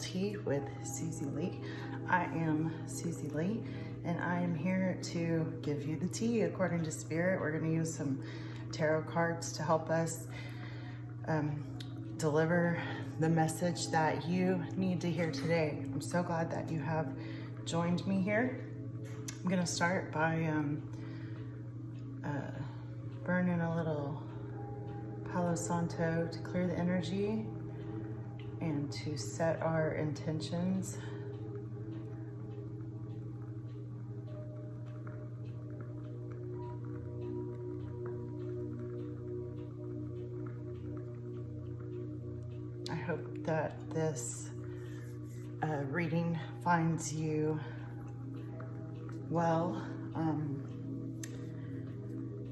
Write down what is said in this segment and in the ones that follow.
Tea with Susie Lee. I am Susie Lee, and I am here to give you the tea according to Spirit. We're going to use some tarot cards to help us deliver the message that you need to hear today. I'm so glad that you have joined me here. I'm going to start by burning a little Palo Santo to clear the energy and to set our intentions. I hope that this reading finds you well.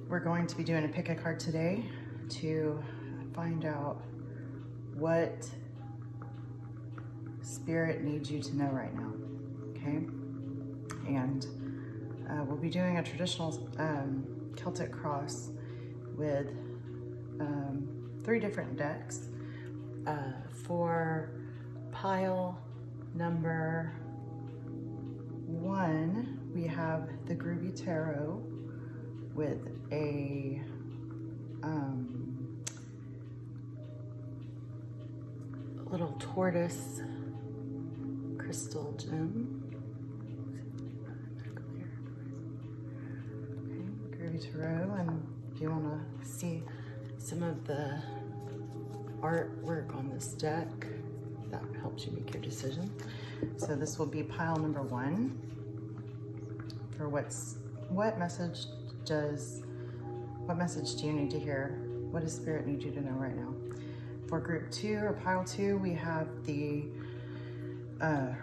We're going to be doing a pick a card today to find out what Spirit needs you to know right now, okay? And we'll be doing a traditional Celtic cross with 3 different decks. For pile number 1, we have the Groovy Tarot with a little tortoise crystal gem. Okay, Groovy Tarot, and if you want to see some of the artwork on this deck, that helps you make your decision. So this will be pile number 1 for what message do you need to hear? What does Spirit need you to know right now? For group 2 or pile 2, we have the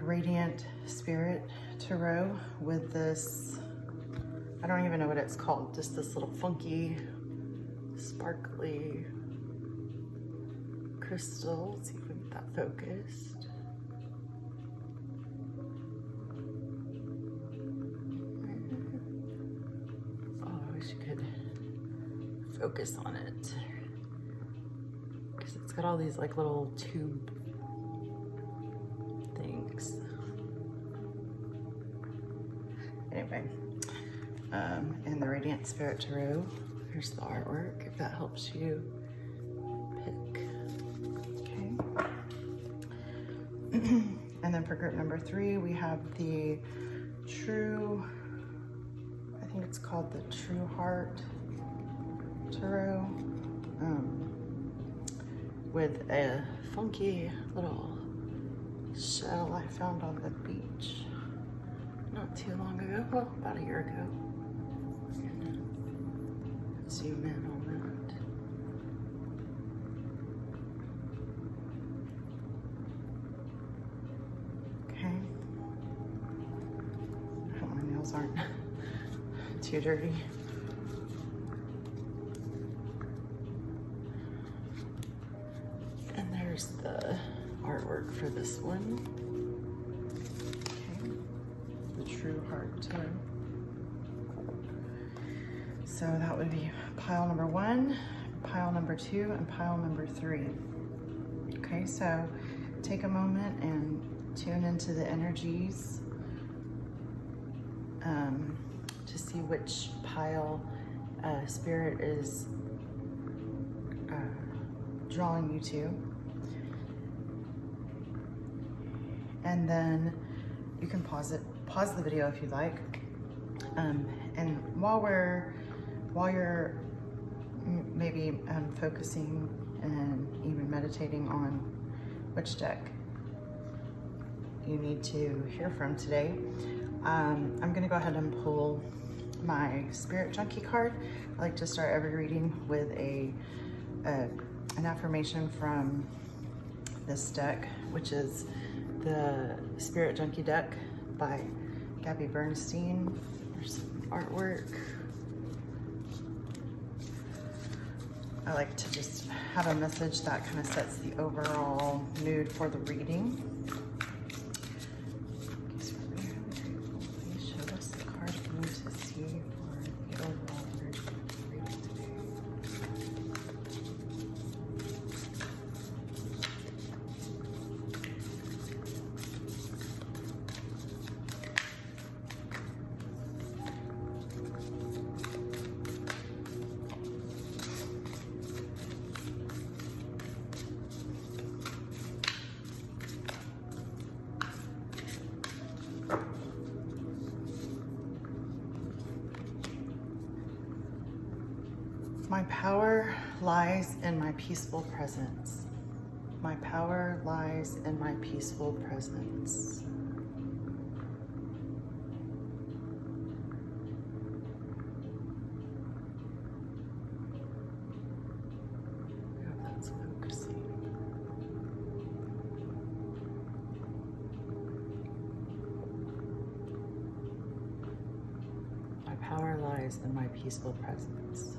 Radiant Spirit Tarot with this, I don't even know what it's called, just this little funky, sparkly crystal. Let's see if we can get that focused. Oh, I wish you could focus on it, because it's got all these like little tube things. Anyway, and the Radiant Spirit Tarot, here's the artwork, if that helps you pick. Okay. And then for group number 3, we have the True, I think it's called the True Heart Tarot, with a funky little shell I found on the beach not too long ago, well, about a year ago. Zoom in on that. Okay. I hope my nails aren't too dirty. And there's the artwork for this one. Okay. The True Heart Tarot. So that would be pile number 1, pile number 2, and pile number 3. Okay, so take a moment and tune into the energies to see which pile Spirit is drawing you to. And then you can pause the video if you'd like. And while you're maybe focusing and even meditating on which deck you need to hear from today, I'm going to go ahead and pull my Spirit Junkie card. I like to start every reading with an affirmation from this deck, which is the Spirit Junkie deck by Gabby Bernstein. There's some artwork. I like to just have a message that kind of sets the overall mood for the reading. Please show us the card we need to see for the overall energy of the reading today. My power lies in my peaceful presence. My power lies in my peaceful presence. I hope that's focusing. My power lies in my peaceful presence.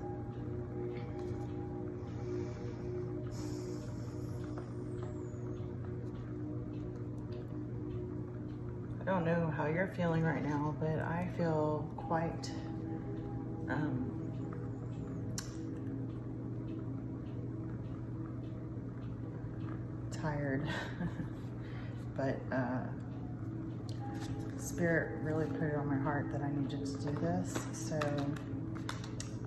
I don't know how you're feeling right now, but I feel quite tired. But Spirit really put it on my heart that I needed to do this. So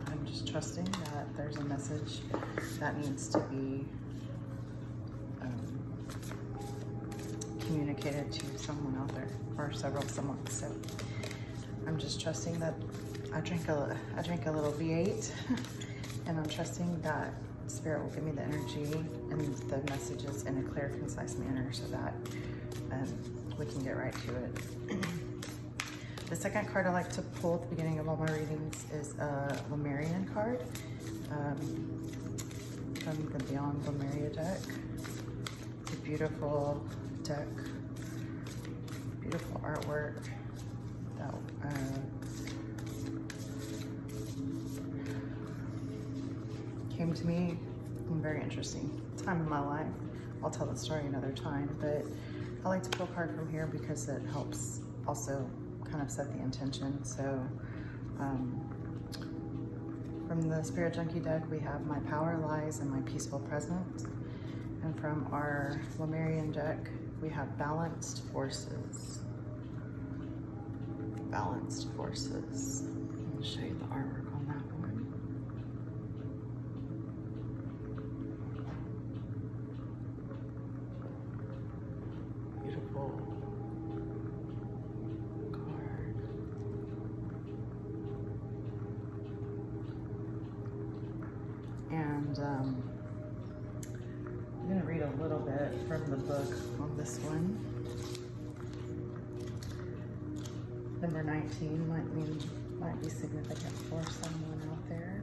I'm just trusting that there's a message that needs to be communicated to someone out there, or someone. So I'm just trusting that I drank a little V8 and I'm trusting that Spirit will give me the energy and the messages in a clear, concise manner so that we can get right to it. The second card I like to pull at the beginning of all my readings is a Lemurian card from the Beyond Lemuria deck. It's a beautiful deck, beautiful artwork that came to me in a very interesting time in my life. I'll tell the story another time, but I like to pull a card from here because it helps also kind of set the intention. So from the Spirit Junkie deck, we have My Power Lies in My Peaceful Presence. And from our Lemurian deck, we have Balanced Forces. Balanced Forces. I'll show you the artwork on that one. Beautiful card. And I'm going to read a little bit from the book on this one. Number 19 might be significant for someone out there.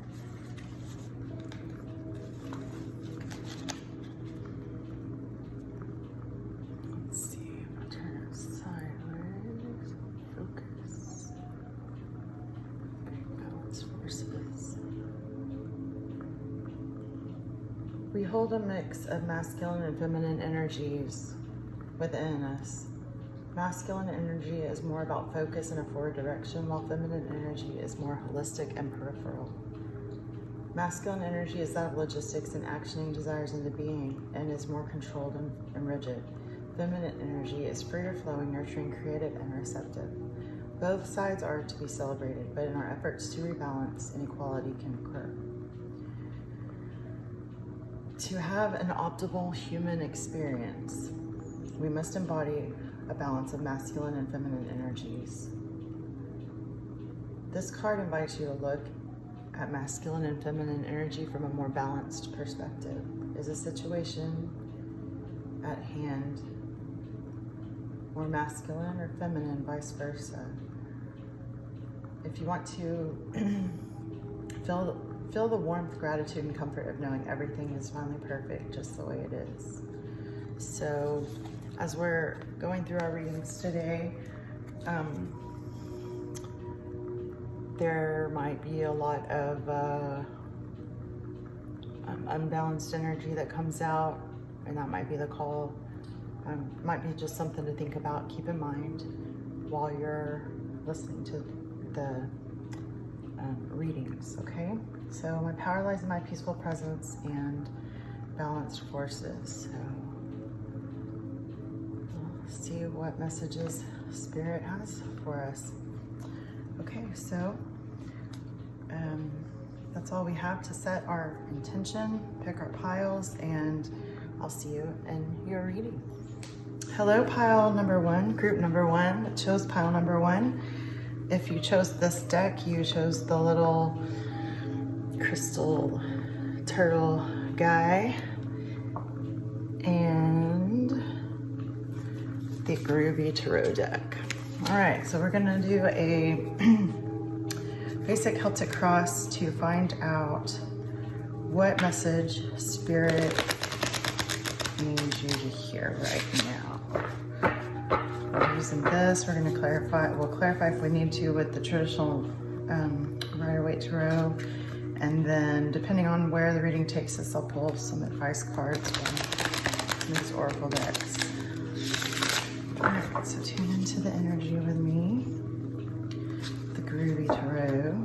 Let's see, if I turn it sideways, focus. Okay, Balanced Forces. We hold a mix of masculine and feminine energies within us. Masculine energy is more about focus and a forward direction, while feminine energy is more holistic and peripheral. Masculine energy is that of logistics and actioning desires into being and is more controlled and rigid. Feminine energy is freer flowing, nurturing, creative, and receptive. Both sides are to be celebrated, but in our efforts to rebalance, inequality can occur. To have an optimal human experience, we must embody a balance of masculine and feminine energies. This card invites you to look at masculine and feminine energy from a more balanced perspective. Is a situation at hand more masculine or feminine, vice versa? If you want to feel the warmth, gratitude, and comfort of knowing everything is finally perfect just the way it is. So as we're going through our readings today, there might be a lot of unbalanced energy that comes out, and that might be the call. Might be just something to think about, keep in mind while you're listening to the readings, okay? So my power lies in my peaceful presence and balanced forces. So we'll see what messages Spirit has for us. Okay, so that's all we have to set our intention, pick our piles, and I'll see you in your reading. Hello, pile number one, group number one that chose pile number one. If you chose this deck, you chose the little crystal turtle guy, and the Groovy tarot deck. All right, so we're gonna do a basic Celtic cross to find out what message Spirit needs you to hear right now. We're using this, we're gonna clarify, we'll clarify if we need to with the traditional Waite tarot. And then depending on where the reading takes us, I'll pull some advice cards from these oracle decks. All right, so tune into the energy with me. The Groovy tarot.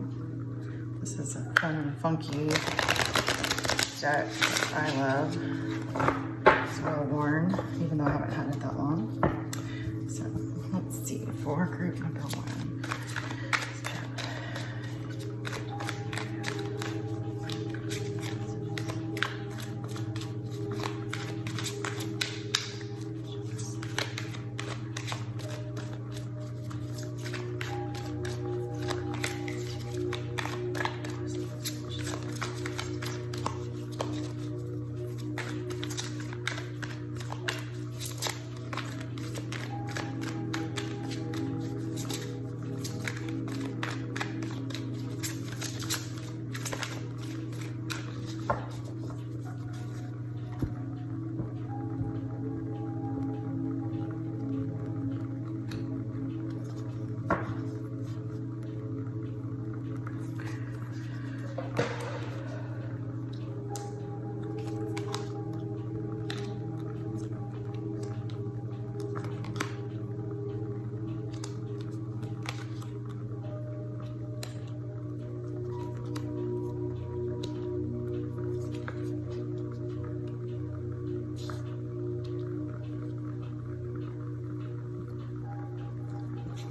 This is a fun and funky deck I love. It's well worn, even though I haven't had it that long. So let's see, for group number 1.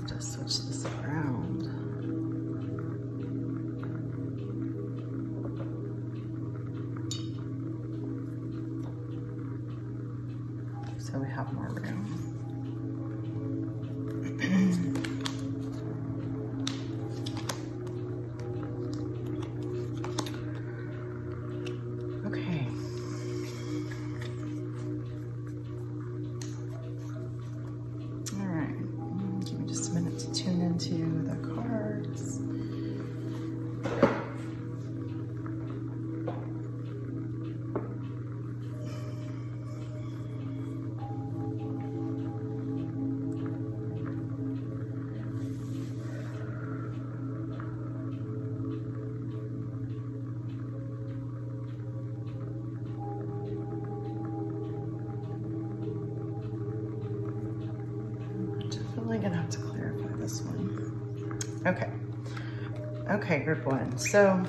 Just switch this around. So we have more room. Okay. All right. Give me just a minute to tune into the cards. Definitely gonna have to clarify this one. Okay. Okay, group 1. So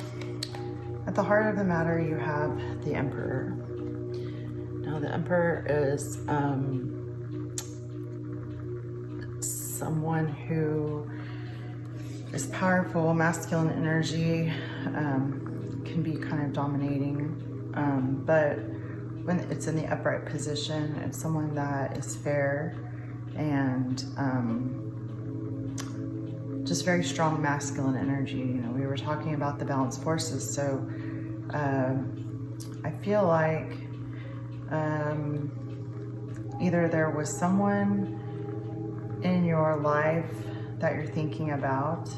at the heart of the matter, you have the Emperor. Now the Emperor is someone who is powerful, masculine energy, can be kind of dominating, but when it's in the upright position, it's someone that is fair and just very strong masculine energy. You know, we were talking about the balanced forces, so I feel like either there was someone in your life that you're thinking about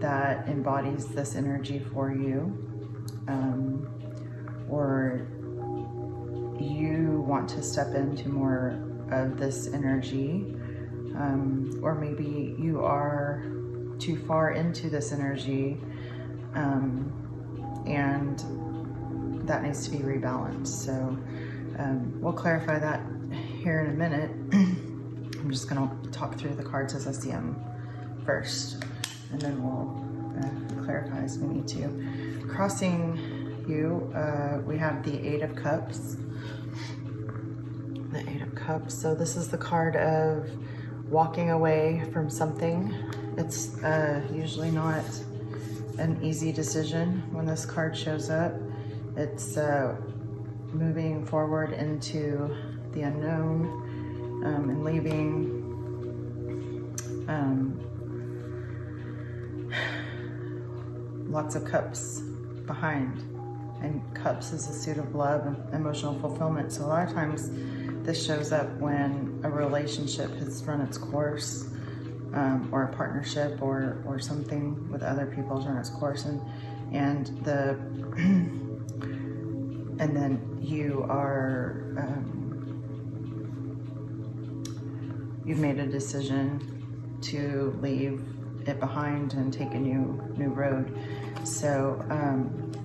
that embodies this energy for you, or you want to step into more of this energy, or maybe you are too far into this energy, and that needs to be rebalanced. So we'll clarify that here in a minute. I'm just gonna talk through the cards as I see them first, and then we'll clarify as we need to. Crossing you, we have the 8 of Cups. The 8 of Cups. So this is the card of walking away from something. It's usually not an easy decision when this card shows up. It's moving forward into the unknown, and leaving lots of cups behind. And Cups is a suit of love and emotional fulfillment. So a lot of times this shows up when a relationship has run its course, or a partnership or something with other people has run its course, and then you are you've made a decision to leave it behind and take a new road. So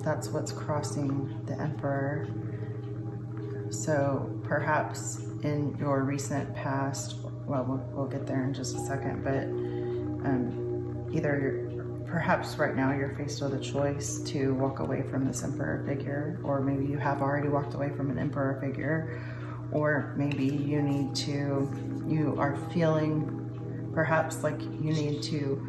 that's what's crossing the Emperor. So perhaps in your recent past, well, we'll get there in just a second, but perhaps right now you're faced with a choice to walk away from this Emperor figure, or maybe you have already walked away from an Emperor figure, or maybe you are feeling perhaps like you need to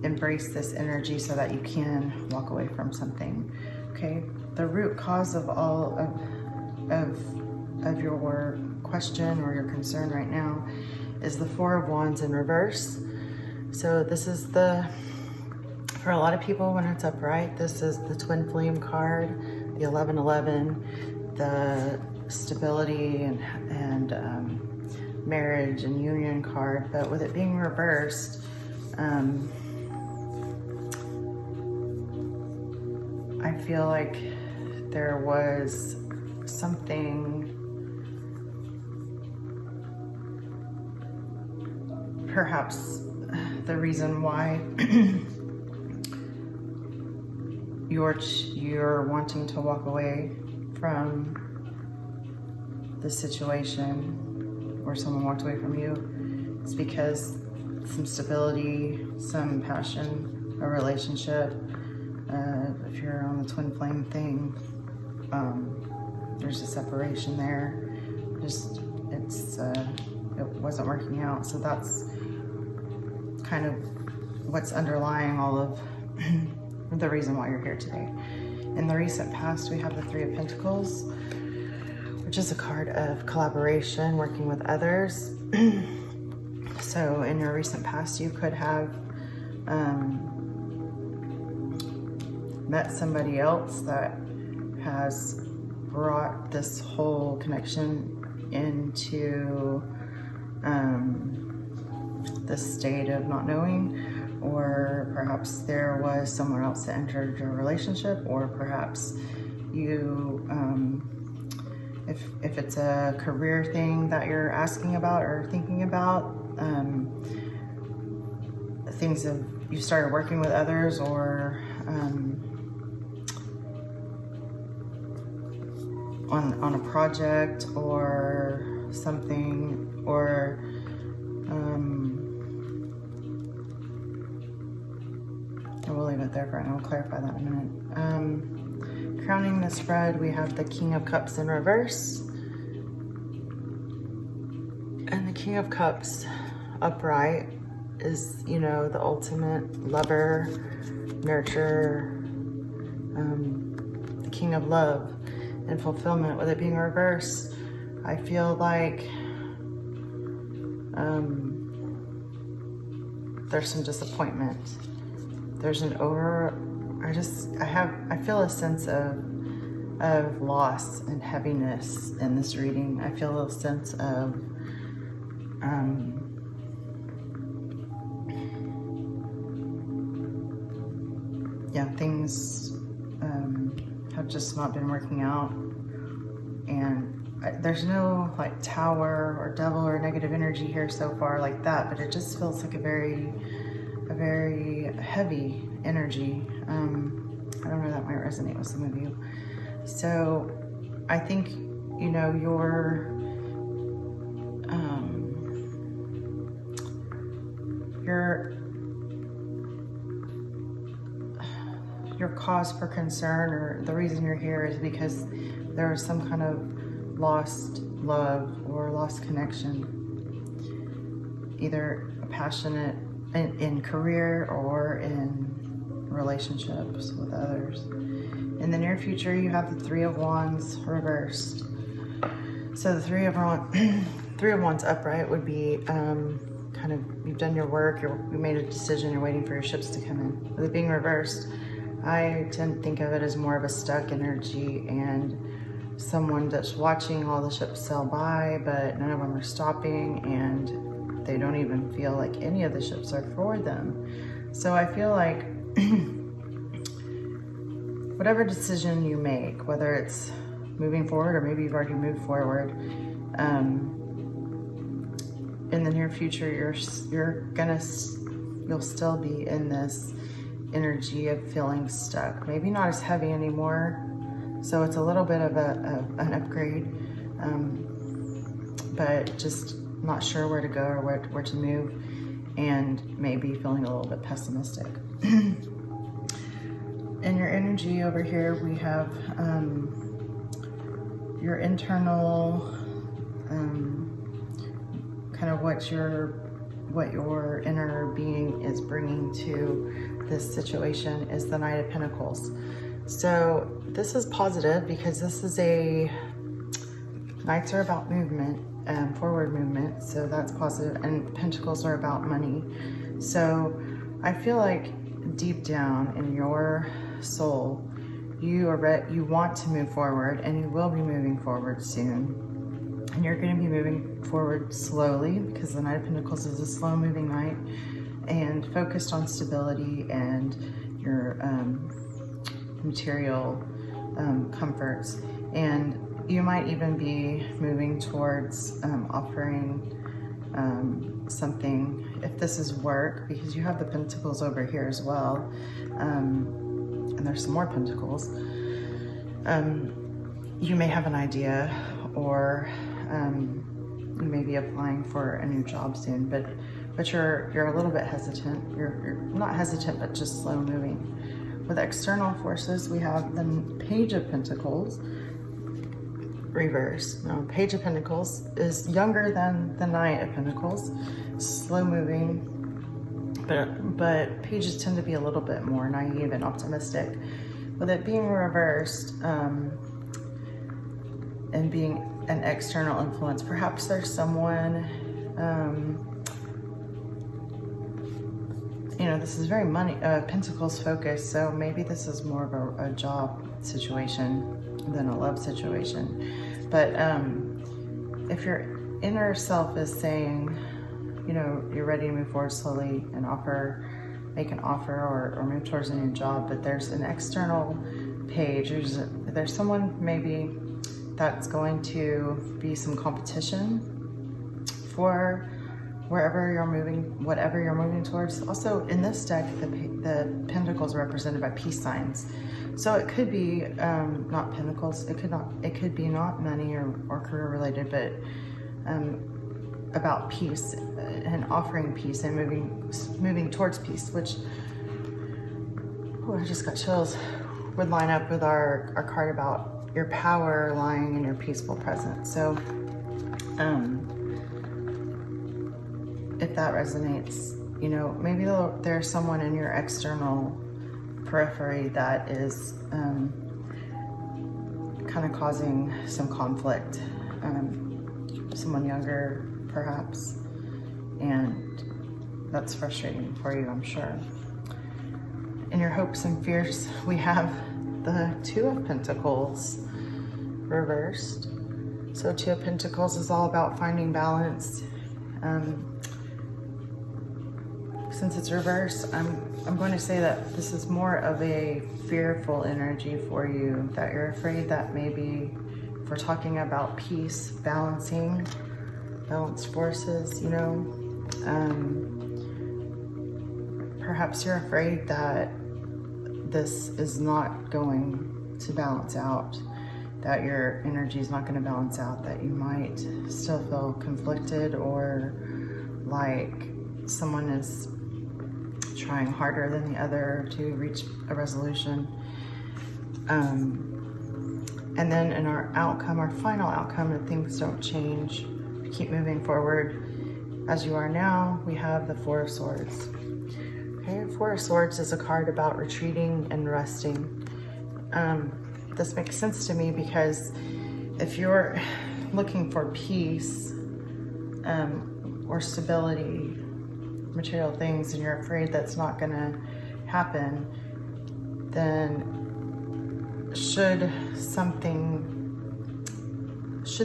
embrace this energy so that you can walk away from something. Okay, the root cause of all of your question or your concern right now is the Four of Wands in reverse. So this is for a lot of people when it's upright, this is the twin flame card, the 1111, the stability and marriage and union card. But with it being reversed, I feel like there was something, perhaps the reason why you're wanting to walk away from the situation, or someone walked away from you, is because some stability, some passion, a relationship. If you're on the twin flame thing, there's a separation there. It wasn't working out. So that's kind of what's underlying all of the reason why you're here today. In the recent past, we have the Three of Pentacles, which is a card of collaboration, working with others. So in your recent past, you could have met somebody else that has brought this whole connection into this state of not knowing, or perhaps there was someone else that entered your relationship, or perhaps you, if it's a career thing that you're asking about or thinking about, things of you started working with others, or on a project or something, or we'll leave it there for now. We'll clarify that in a minute. Crowning the spread, we have the King of Cups in reverse, and the King of Cups upright is, you know, the ultimate lover, nurturer, the King of Love and fulfillment. With it being reversed, I feel like there's some disappointment. There's an I feel a sense of loss and heaviness in this reading. I feel a sense of things have just not been working out, and there's no like tower or devil or negative energy here so far like that, but it just feels like a very heavy energy. I don't know, that might resonate with some of you. So I think, you know, your cause for concern, or the reason you're here, is because there was some kind of lost love or lost connection, either a passionate in career or in relationships with others. In the near future, you have the Three of Wands reversed. So the Three of Wands upright would be kind of, you've done your work, you made a decision, you're waiting for your ships to come in. With it being reversed, I tend to think of it as more of a stuck energy and someone that's watching all the ships sail by, but none of them are stopping, and they don't even feel like any of the ships are for them. So I feel like whatever decision you make, whether it's moving forward or maybe you've already moved forward, in the near future, you'll still be in this energy of feeling stuck. Maybe not as heavy anymore, so it's a little bit of an upgrade, but just not sure where to go or where to move, and maybe feeling a little bit pessimistic. In your energy over here, we have your internal, kind of what your inner being is bringing to this situation is the Knight of Pentacles. So this is positive because this is Knights are about movement, forward movement, so that's positive, and Pentacles are about money. So I feel like deep down in your soul, you want to move forward, and you will be moving forward soon. And you're going to be moving forward slowly because the Knight of Pentacles is a slow moving knight and focused on stability and your material comforts. And you might even be moving towards offering something, if this is work, because you have the Pentacles over here as well, and there's some more Pentacles. You may have an idea, or you may be applying for a new job soon, but you're a little bit hesitant. You're not hesitant, but just slow moving. With external forces, we have the Page of Pentacles reversed. Now, Page of Pentacles is younger than the Knight of Pentacles, slow moving, but pages tend to be a little bit more naive and optimistic. With it being reversed, and being an external influence, perhaps there's someone, this is very Pentacles focused, so maybe this is more of a job situation than a love situation. But if your inner self is saying, you're ready to move forward slowly and make an offer or move towards a new job, but there's an external page, there's someone maybe that's going to be some competition for whatever you're moving towards. Also, in this deck, the Pentacles are represented by peace signs. So it could be not Pentacles. It could be not money or career related, but about peace and offering peace and moving towards peace, which, I just got chills, would line up with our card about your power lying in your peaceful presence. So if that resonates, maybe there's someone in your external periphery that is kind of causing some conflict, someone younger perhaps, and that's frustrating for you, I'm sure. In your hopes and fears, we have the Two of Pentacles reversed. So Two of Pentacles is all about finding balance. Since it's reversed, I'm going to say that this is more of a fearful energy for you, that you're afraid that maybe, if we're talking about peace, balanced forces, perhaps you're afraid that this is not going to balance out, that your energy is not going to balance out, that you might still feel conflicted or like someone is trying harder than the other to reach a resolution. And then in our final outcome, if things don't change, keep moving forward as you are now, we have the Four of Swords. Okay, Four of Swords is a card about retreating and resting. This makes sense to me because if you're looking for peace or stability, material things, and you're afraid that's not going to happen, then should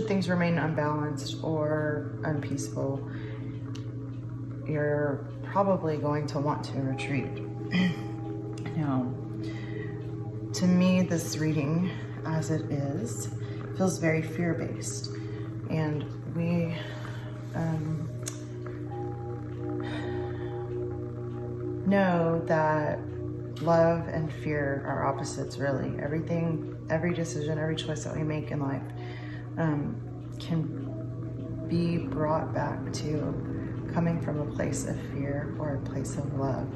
things remain unbalanced or unpeaceful, you're probably going to want to retreat. Now, to me, this reading, as it is, feels very fear-based, and we know that love and fear are opposites, really. Every decision, every choice that we make in life can be brought back to coming from a place of fear or a place of love.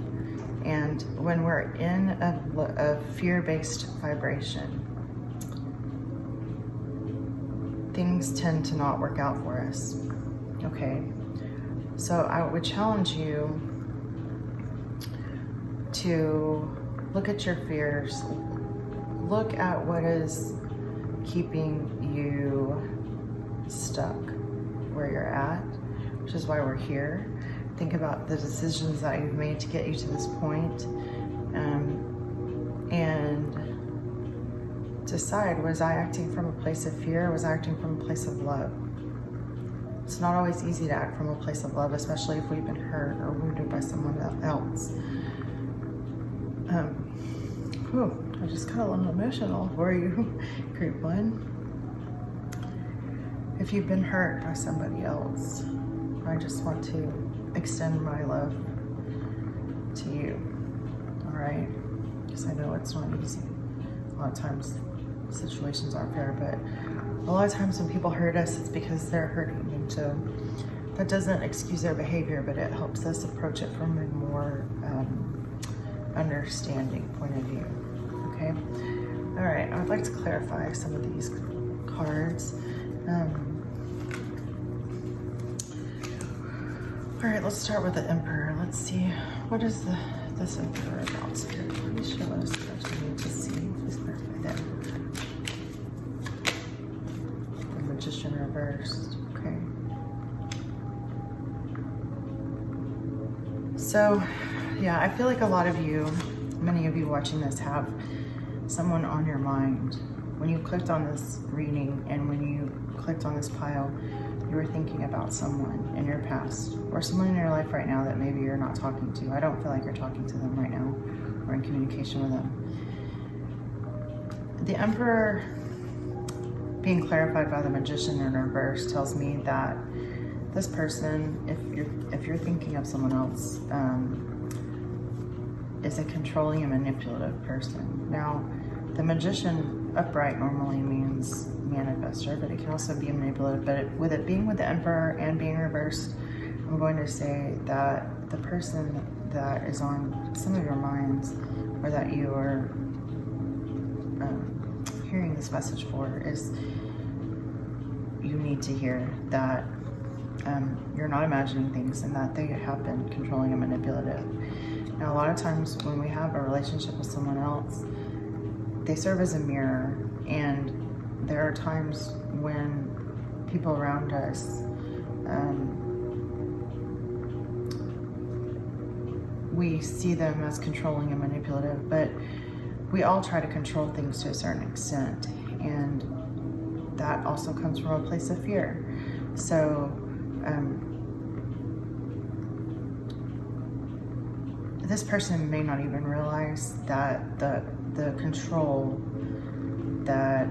And when we're in a fear-based vibration, things tend to not work out for us. Okay, so I would challenge you to look at your fears, look at what is keeping you stuck where you're at, which is why we're here. Think about the decisions that you've made to get you to this point, and decide, was I acting from a place of fear, or was I acting from a place of love? It's not always easy to act from a place of love, especially if we've been hurt or wounded by someone else. I just got a little emotional for you, group one. If you've been hurt by somebody else, I just want to extend my love to you, all right? Because I know it's not easy. A lot of times situations aren't fair, but a lot of times when people hurt us, it's because they're hurting. And so that doesn't excuse their behavior, but it helps us approach it from a more understanding point of view, okay? All right, I would like to clarify some of these cards. All right, let's start with the Emperor. Let's see, what is this Emperor about? Spirit, please show us what we need to see. Please clarify that. The Magician reversed, okay. So, yeah, I feel like a lot of you, many of you watching this, have someone on your mind. When you clicked on this reading and when you clicked on this pile, you were thinking about someone in your past or someone in your life right now that maybe you're not talking to. I don't feel like you're talking to them right now or in communication with them. The Emperor being clarified by the Magician in reverse tells me that this person, if you're thinking of someone else, is a controlling and manipulative person. Now, the Magician upright normally means manifester, but it can also be manipulative. But with it being with the Emperor and being reversed, I'm going to say that the person that is on some of your minds, or that you are hearing this message for, is you need to hear that you're not imagining things and that they have been controlling and manipulative. Now, a lot of times when we have a relationship with someone else, they serve as a mirror, and there are times when people around us, we see them as controlling and manipulative, but we all try to control things to a certain extent, and that also comes from a place of fear. So this person may not even realize that the control that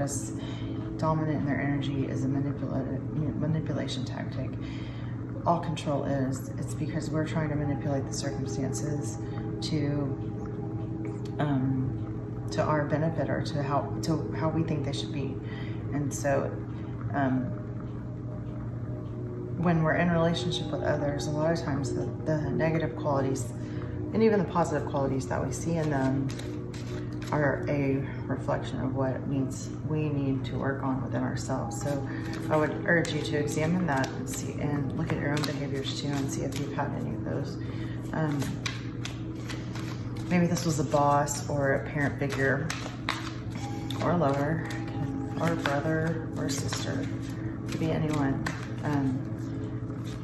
is dominant in their energy is a manipulation tactic. All control is, it's because we're trying to manipulate the circumstances to our benefit, or to how we think they should be. And so when we're in a relationship with others, a lot of times the negative qualities and even the positive qualities that we see in them are a reflection of what we need to work on within ourselves. So I would urge you to examine that and see, and look at your own behaviors too, and see if you've had any of those. Maybe this was a boss or a parent figure or a lover or a brother or a sister. It could be anyone.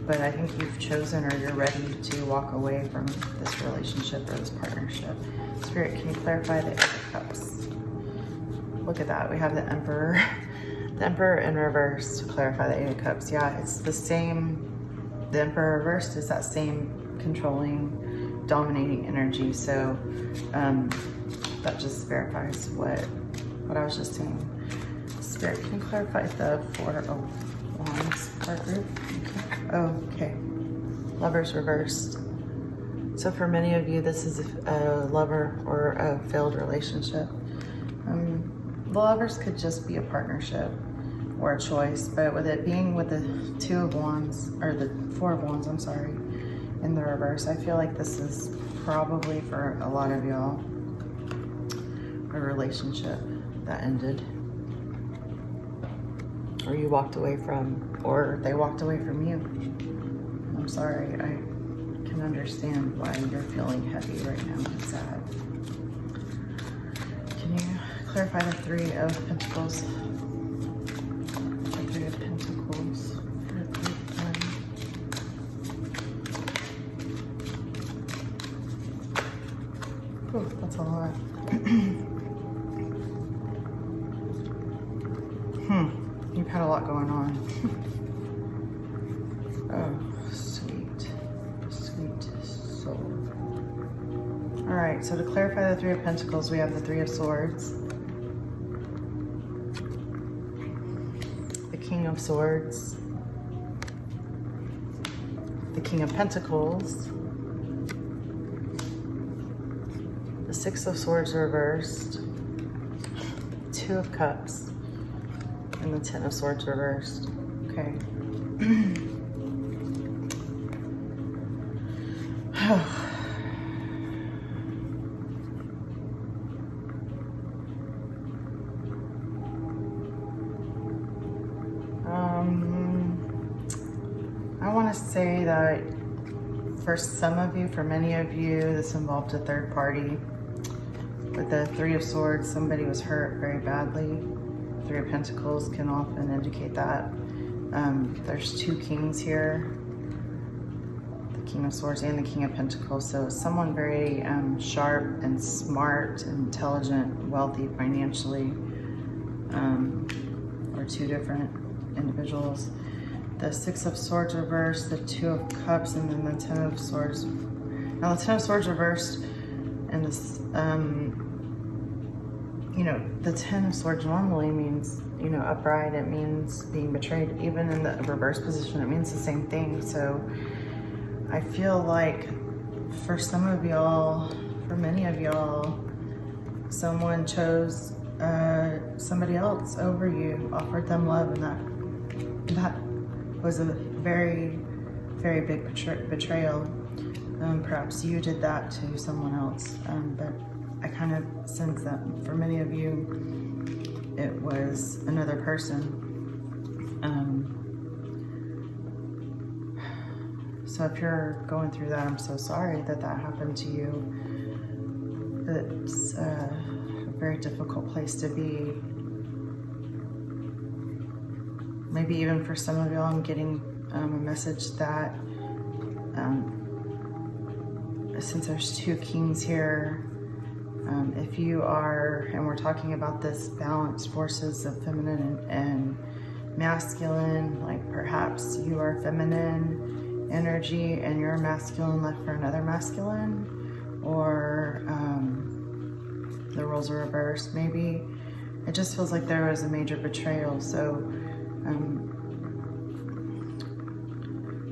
but I think you've chosen or you're ready to walk away from this relationship or this partnership. Spirit, can you clarify the Eight of Cups? Look at that. We have the Emperor. The Emperor in reverse to clarify the Eight of Cups. Yeah, it's the same. The Emperor reversed is that same controlling, dominating energy. So that just verifies what I was just saying. Spirit, can you clarify the Four of Wands card group? Okay. Lovers reversed. So for many of you, this is a lover or a failed relationship. The lovers could just be a partnership or a choice, but with it being with the Two of Wands, or the Four of Wands, I'm sorry, in the reverse, I feel like this is probably for a lot of y'all a relationship that ended, or you walked away from, or they walked away from you. I'm sorry, I can understand why you're feeling heavy right now and sad. Can you clarify the Three of Pentacles? The Three of Pentacles. Oh, that's a lot. You've had a lot going on. Oh, sweet, sweet soul. All right, so to clarify the Three of Pentacles, we have the Three of Swords, the King of Swords, the King of Pentacles, the Six of Swords reversed, Two of Cups, and the Ten of Swords reversed. Okay. I want to say that for some of you, for many of you, this involved a third party. With the Three of Swords, somebody was hurt very badly. Three of Pentacles can often indicate that. There's two kings here, the King of Swords and the King of Pentacles. So someone very sharp and smart, intelligent, wealthy financially, or two different individuals. The Six of Swords reversed, the Two of Cups, and then the Ten of Swords. Now the Ten of Swords reversed, and this, you know, the Ten of Swords normally means, you know, upright. It means being betrayed. Even in the reverse position, it means the same thing. So I feel like for some of y'all, for many of y'all, someone chose somebody else over you, offered them love, and that was a very, very big betrayal. Perhaps you did that to someone else, but I kind of sense that for many of you, it was another person. So if you're going through that, I'm so sorry that that happened to you. It's a very difficult place to be. Maybe even for some of y'all, I'm getting a message that since there's two kings here, if you are, and we're talking about this balanced forces of feminine and masculine, like perhaps you are feminine energy and you're masculine left for another masculine, or the roles are reversed. Maybe it just feels like there was a major betrayal. So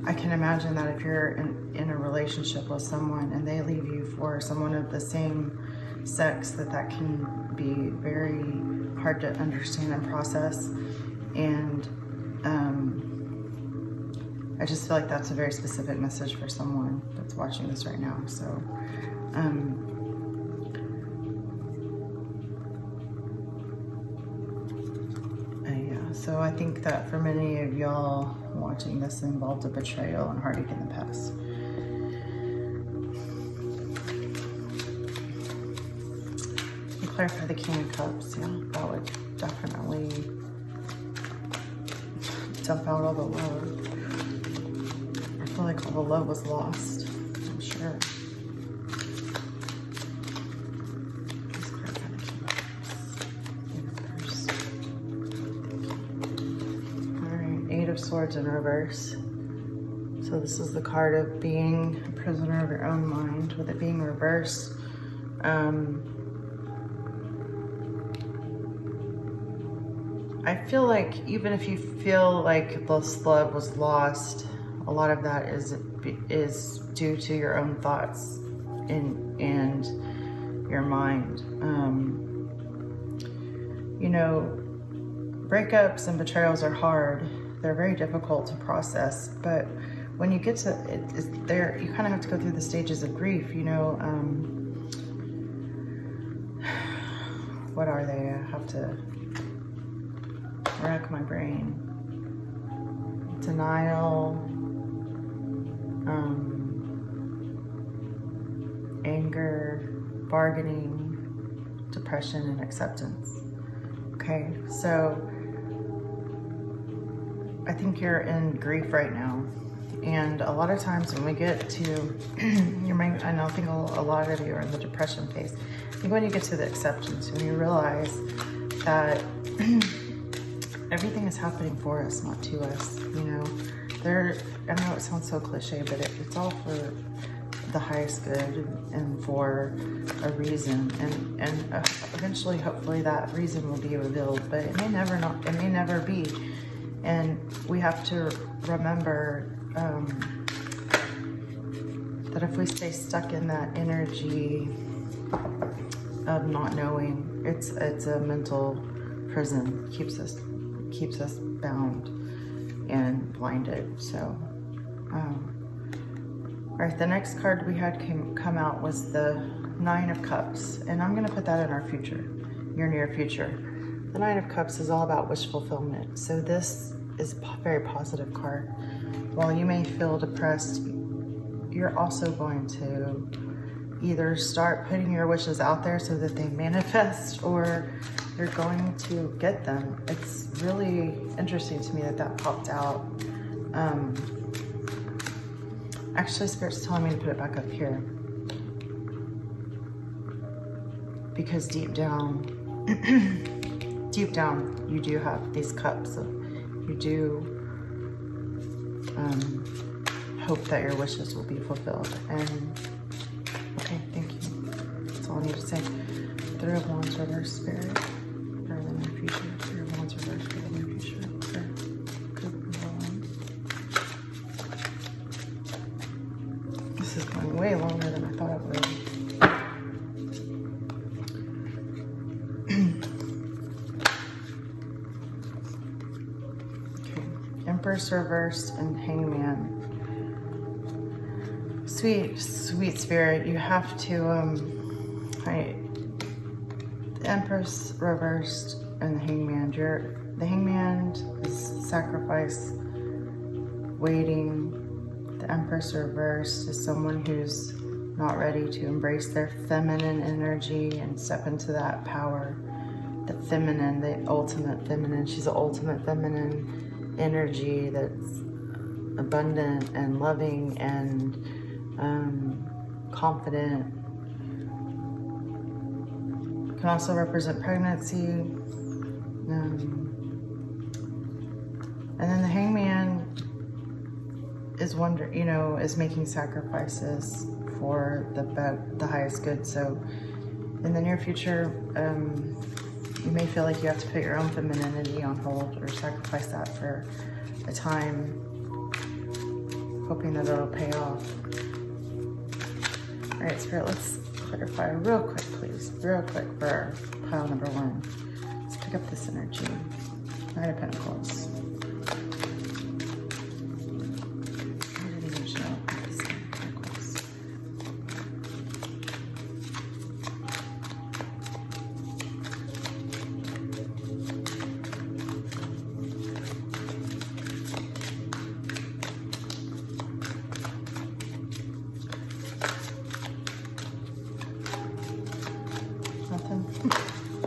I can imagine that if you're in a relationship with someone and they leave you for someone of the same sex, that can be very hard to understand and process. And I just feel like that's a very specific message for someone that's watching this right now. So yeah, so I think that for many of y'all watching this involved a betrayal and heartache in the past. Clarify the King of Cups. Yeah, that would definitely dump out all the love. feel like all the love was lost, I'm sure. Eight of Swords in reverse. So this is the card of being a prisoner of your own mind, with it being reversed. I feel like even if you feel like this love was lost, a lot of that is due to your own thoughts and your mind. You know, breakups and betrayals are hard. They're very difficult to process, but when you get to it, there, you kind of have to go through the stages of grief, you know. What are they? I have to rack my brain. Denial, anger, bargaining, depression, and acceptance. Okay, so I think you're in grief right now. And a lot of times when we get to, I know, I think a lot of you are in the depression phase. I think when you get to the acceptance, when you realize that everything is happening for us, not to us, you know. I know it sounds so cliche, but it's all for the highest good and for a reason. And eventually, hopefully, that reason will be revealed, but it may never be. And we have to remember that if we stay stuck in that energy of not knowing, it's a mental prison. Keeps us bound and blinded. So, all right, the next card we had come out was the Nine of Cups, and I'm going to put that in our future, your near future. The Nine of Cups is all about wish fulfillment. So this is a very positive card. While you may feel depressed, you're also going to either start putting your wishes out there so that they manifest, or you're going to get them. It's really interesting to me that popped out. Actually, Spirit's telling me to put it back up here, because deep down, you do have these cups. You do hope that your wishes will be fulfilled. And okay, thank you. That's all I need to say. Three of Wands reverse, Spirit, for the near future. Three of Wands reverse for the near future. This is going way longer than I thought it would. Okay, Empress reversed and Hangman. Sweet Spirit, you have to, the Empress reversed and the Hangman. The Hangman is sacrifice, waiting. The Empress reversed is someone who's not ready to embrace their feminine energy and step into that power. The feminine, the ultimate feminine. She's the ultimate feminine energy that's abundant and loving and confident. Can also represent pregnancy. And then the Hangman is is making sacrifices for the highest good. So in the near future, you may feel like you have to put your own femininity on hold or sacrifice that for a time, hoping that it'll pay off. All right, Spirit, let's clarify real quick, please. Real quick for pile number one. Let's pick up this energy. Nine of Pentacles.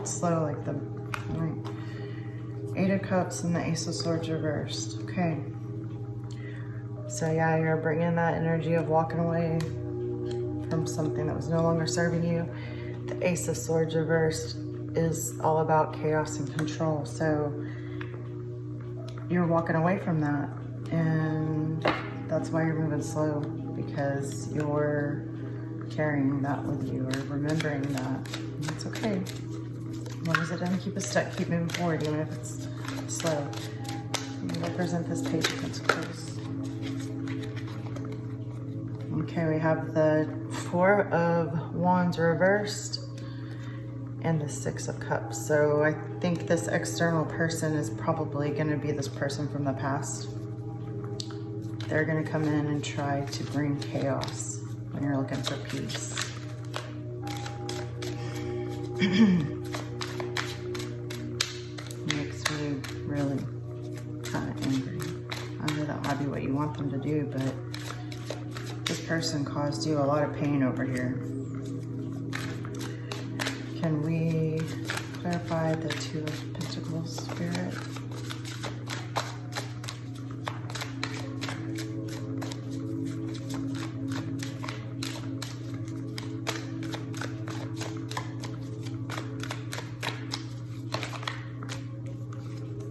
Slow like them. All right. Eight of Cups and the Ace of Swords reversed. Okay. So yeah, you're bringing that energy of walking away from something that was no longer serving you. The Ace of Swords reversed is all about chaos and control. So you're walking away from that, and that's why you're moving slow, because you're carrying that with you or remembering that. And it's okay. As long as it doesn't keep us stuck, keep moving forward, even if it's slow. We represent this Page of Pentacles. Okay, we have the Four of Wands reversed and the Six of Cups. So I think this external person is probably going to be this person from the past. They're going to come in and try to bring chaos when you're looking for peace. Makes me really kind of angry. I know that might be what you want them to do, but this person caused you a lot of pain over here. Can we clarify the Two of Pentacles, Spirit?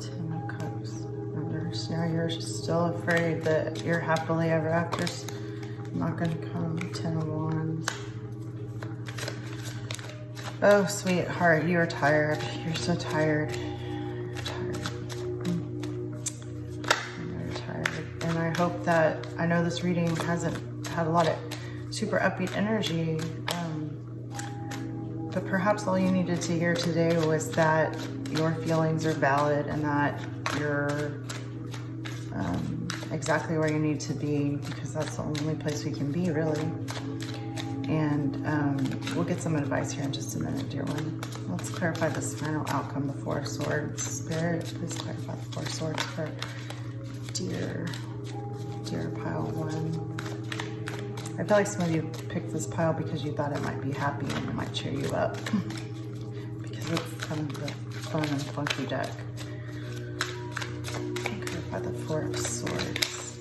Ten of Cups, reverse. Now you're still afraid that your happily ever after's not going to come. Ten of Wands. Oh, sweetheart, you are tired. You're so tired. You're tired. You're tired. And I hope that, I know this reading hasn't had a lot of super upbeat energy, but perhaps all you needed to hear today was that your feelings are valid and that you're exactly where you need to be, because that's the only place we can be, really. And we'll get some advice here in just a minute, dear one. Let's clarify this final outcome, the Four of Swords. Spirit, please clarify the Four of Swords for dear pile one. I feel like some of you picked this pile because you thought it might be happy and it might cheer you up. Because it's kind of the fun and funky deck. Clarify the Four of Swords.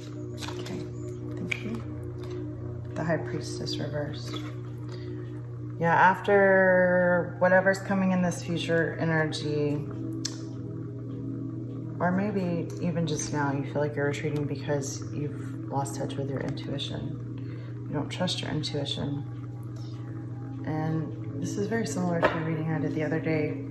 Okay, thank you. The High Priestess reversed. Yeah, after whatever's coming in this future energy, or maybe even just now, you feel like you're retreating because you've lost touch with your intuition. You don't trust your intuition. And this is very similar to a reading I did the other day.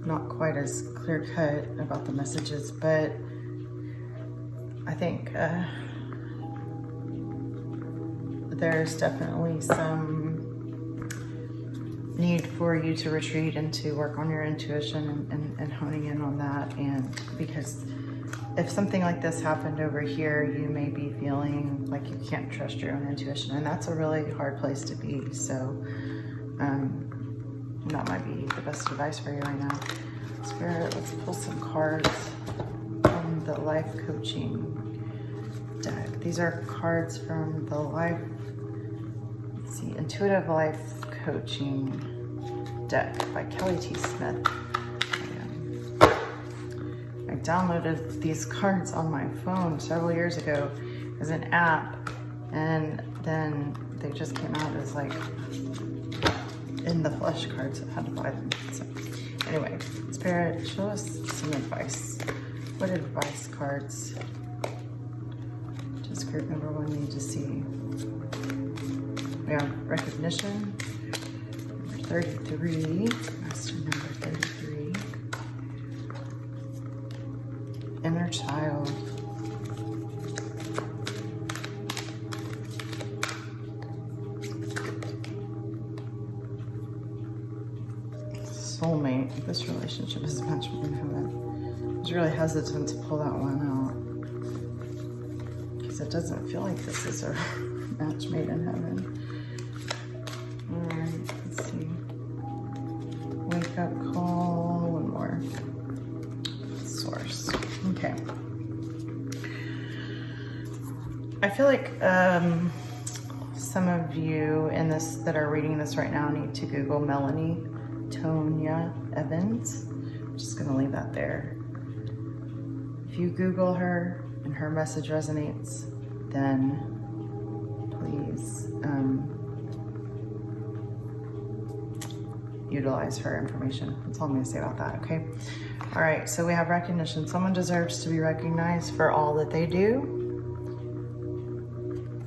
Not quite as clear cut about the messages, but I think there's definitely some need for you to retreat and to work on your intuition and honing in on that. And because if something like this happened over here, you may be feeling like you can't trust your own intuition, and that's a really hard place to be. So that might be the best advice for you right now. Spirit, let's pull some cards from the Life Coaching deck. These are cards from the Intuitive Life Coaching deck by Kelly T. Smith. I downloaded these cards on my phone several years ago as an app, and then they just came out as like in the flesh cards. I had to buy them. So anyway, Spirit, show us some advice. What advice cards does group number one need to see? We have recognition, number 33, master number 33, inner child, soulmate. This relationship is much more in heaven. I was really hesitant to pull that one out because it doesn't feel like this is a match made in heaven. All right, let's see. Wake up call, one more. Source. Okay. I feel like some of you in this that are reading this right now need to Google Melanie Tonya Evans I'm just gonna leave that there. If you Google her and her message resonates, then please utilize her information. That's all I'm gonna say about that, okay? All right, so we have recognition. Someone deserves to be recognized for all that they do.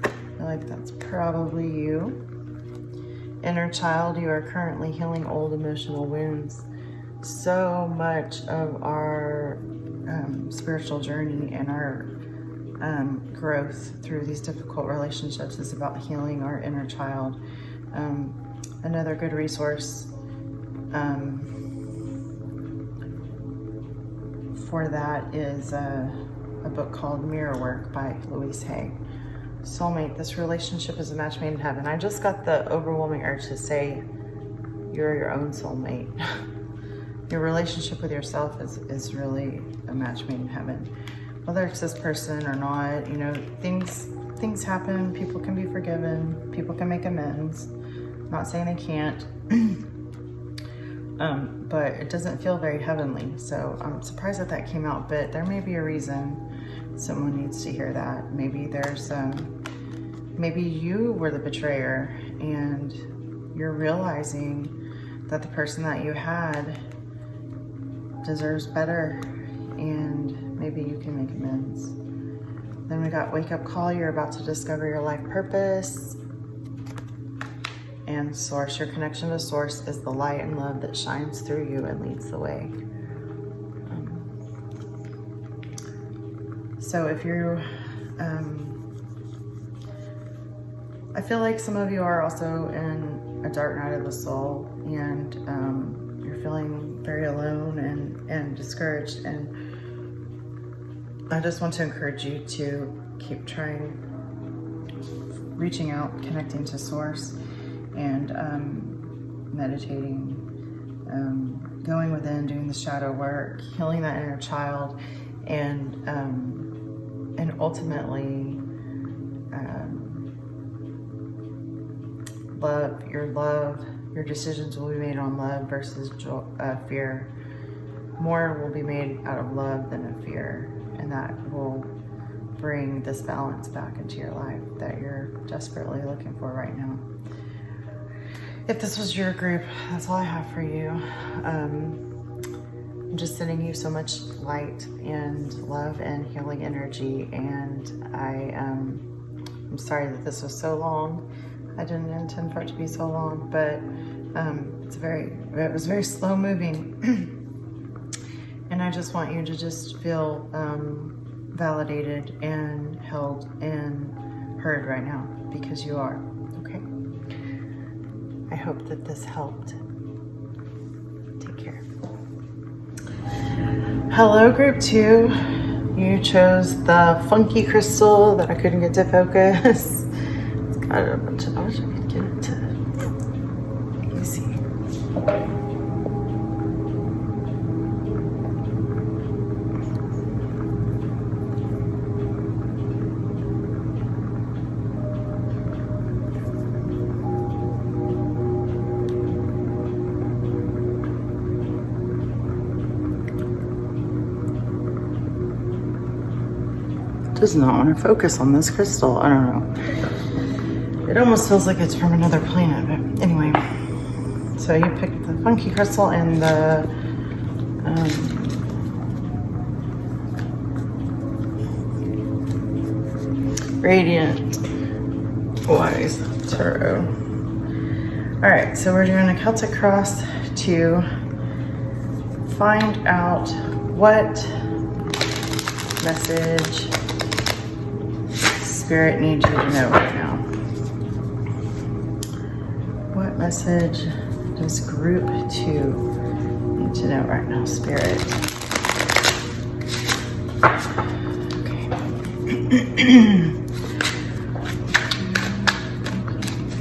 I feel like that's probably you. Inner child, you are currently healing old emotional wounds. So much of our spiritual journey and our growth through these difficult relationships is about healing our inner child. Another good resource for that is a book called Mirror Work by Louise Hay. Soulmate, this relationship is a match made in heaven. I just got the overwhelming urge to say you're your own soulmate. Your relationship with yourself is really a match made in heaven. Whether it's this person or not, you know, things happen, people can be forgiven, people can make amends. I'm not saying they can't, but it doesn't feel very heavenly. So I'm surprised that came out, but there may be a reason someone needs to hear that. Maybe there's, maybe you were the betrayer and you're realizing that the person that you had deserves better, and maybe you can make amends. Then we got wake up call. You're about to discover your life purpose. And source, your connection to source is the light and love that shines through you and leads the way. So if you, I feel like some of you are also in a dark night of the soul, and you're feeling very alone and discouraged, and I just want to encourage you to keep trying, reaching out, connecting to source, and meditating, going within, doing the shadow work, healing that inner child, and ultimately your decisions will be made on love versus fear. More will be made out of love than of fear, and that will bring this balance back into your life that you're desperately looking for right now. If this was your group, that's all I have for you. I'm just sending you so much light and love and healing energy, and I'm sorry that this was so long. I didn't intend for it to be so long, but it was very slow moving. And I just want you to just feel validated and held and heard right now, because you are, okay? I hope that this helped. Take care. Hello, group 2. You chose the funky crystal that I couldn't get to focus. It's got a bunch of, I wish I could get it to, you see. Does not want to focus on this crystal. I don't know. It almost feels like it's from another planet, but anyway. So you picked the funky crystal and the Radiant Wise Tarot. All right, so we're doing a Celtic cross to find out what message Spirit needs you to know right now. What message does group 2 need to know right now, Spirit? Okay.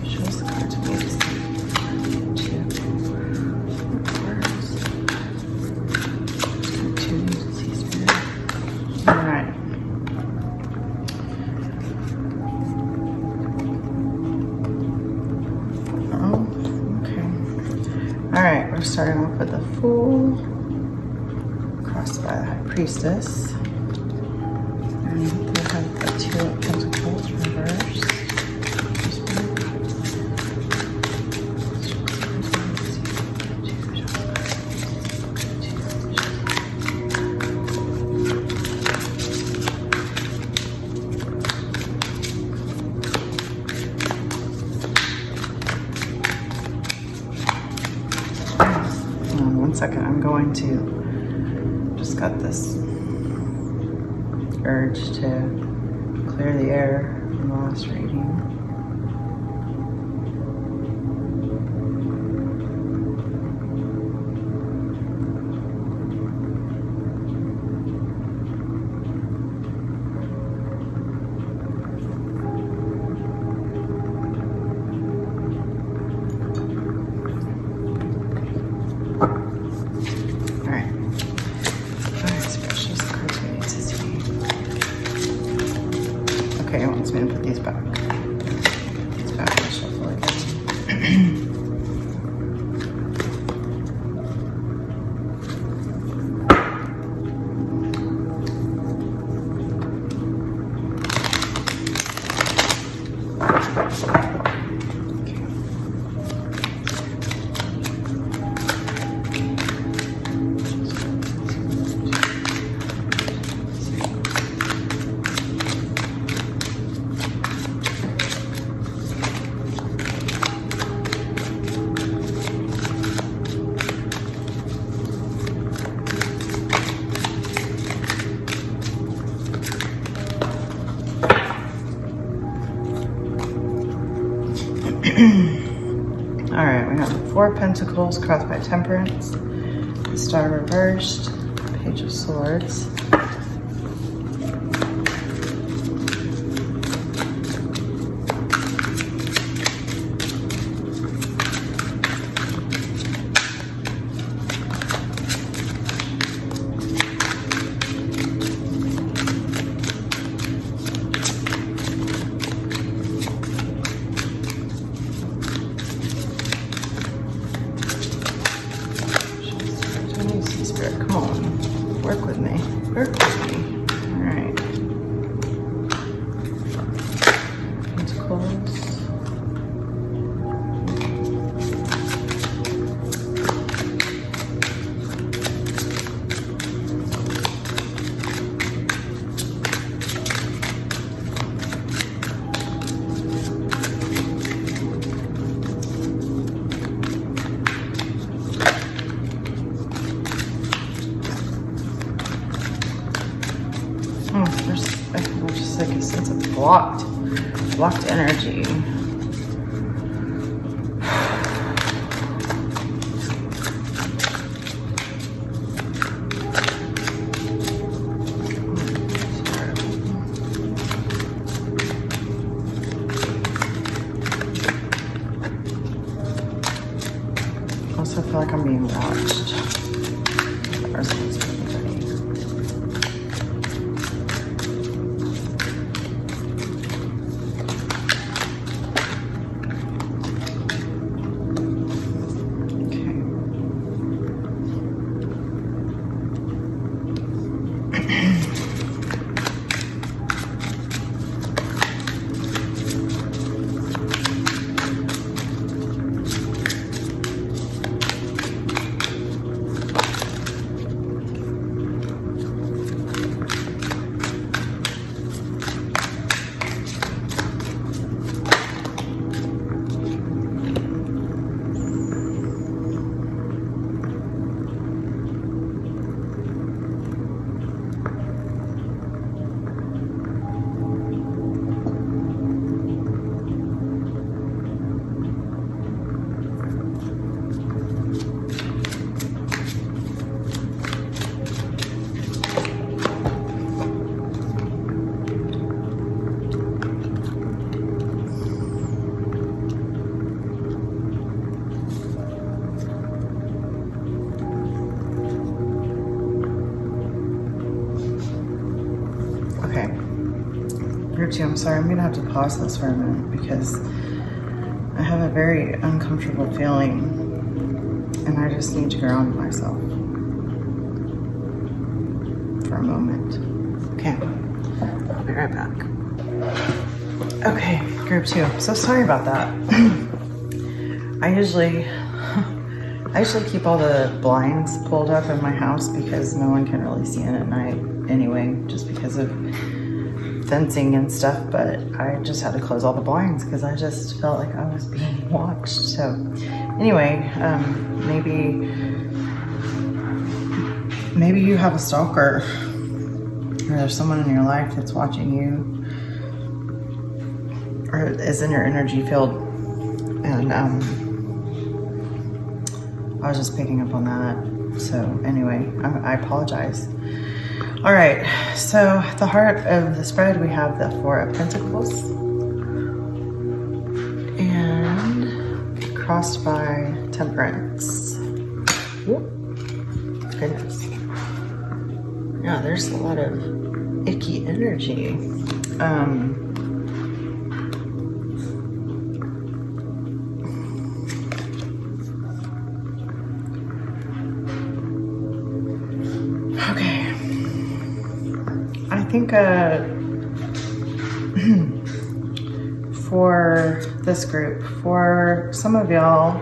Show us the cards we need to see. 2 need to see, Spirit. All right. Starting off with the Fool. Priestess. And we have the Two of Pentacles reversed. One second, I'm going to, just got this urge to clear the air from the last reading. Okay, it wants me to put these back. These back and shuffle again. All right, we have the Four of Pentacles crossed by Temperance, the Star reversed, Page of Swords. Spirit, come on, work with me, work with me. All right, Pentacles. There's just like a sense of blocked energy. I also feel like I'm being watched. I'm sorry, I'm gonna have to pause this for a minute because I have a very uncomfortable feeling and I just need to ground myself a moment. Okay, I'll be right back. Okay, group 2. So sorry about that. I usually keep all the blinds pulled up in my house because no one can really see in at night anyway, just because of fencing and stuff, but I just had to close all the blinds because I just felt like I was being watched. So anyway, maybe you have a stalker, or there's someone in your life that's watching you, or is in your energy field, and I was just picking up on that. So anyway, I apologize. All right, so at the heart of the spread, we have the 4 of Pentacles, and crossed by Temperance. Whoop. Goodness. Yeah, there's a lot of icky energy. Okay. I think for this group, for some of y'all,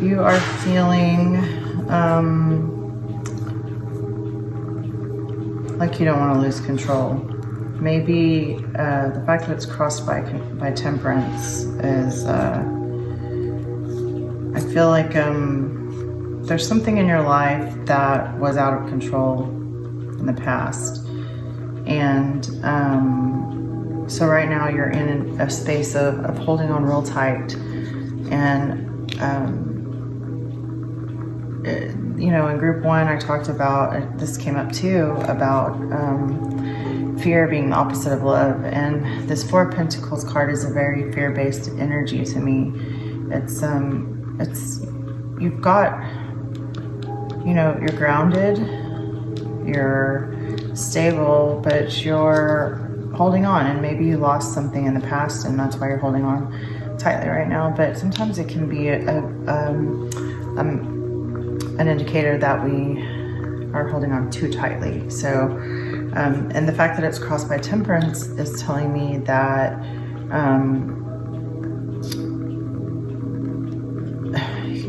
you are feeling like you don't want to lose control. Maybe the fact that it's crossed by Temperance is, I feel like there's something in your life that was out of control in the past. And so right now you're in a space of holding on real tight. And, you know, in group 1, I talked about, this came up too, about fear being the opposite of love. And this 4 of Pentacles card is a very fear-based energy to me. It's you've got, you know, you're grounded, you're stable, but you're holding on, and maybe you lost something in the past and that's why you're holding on tightly right now. But sometimes it can be an indicator that we are holding on too tightly. So and the fact that it's crossed by Temperance is telling me that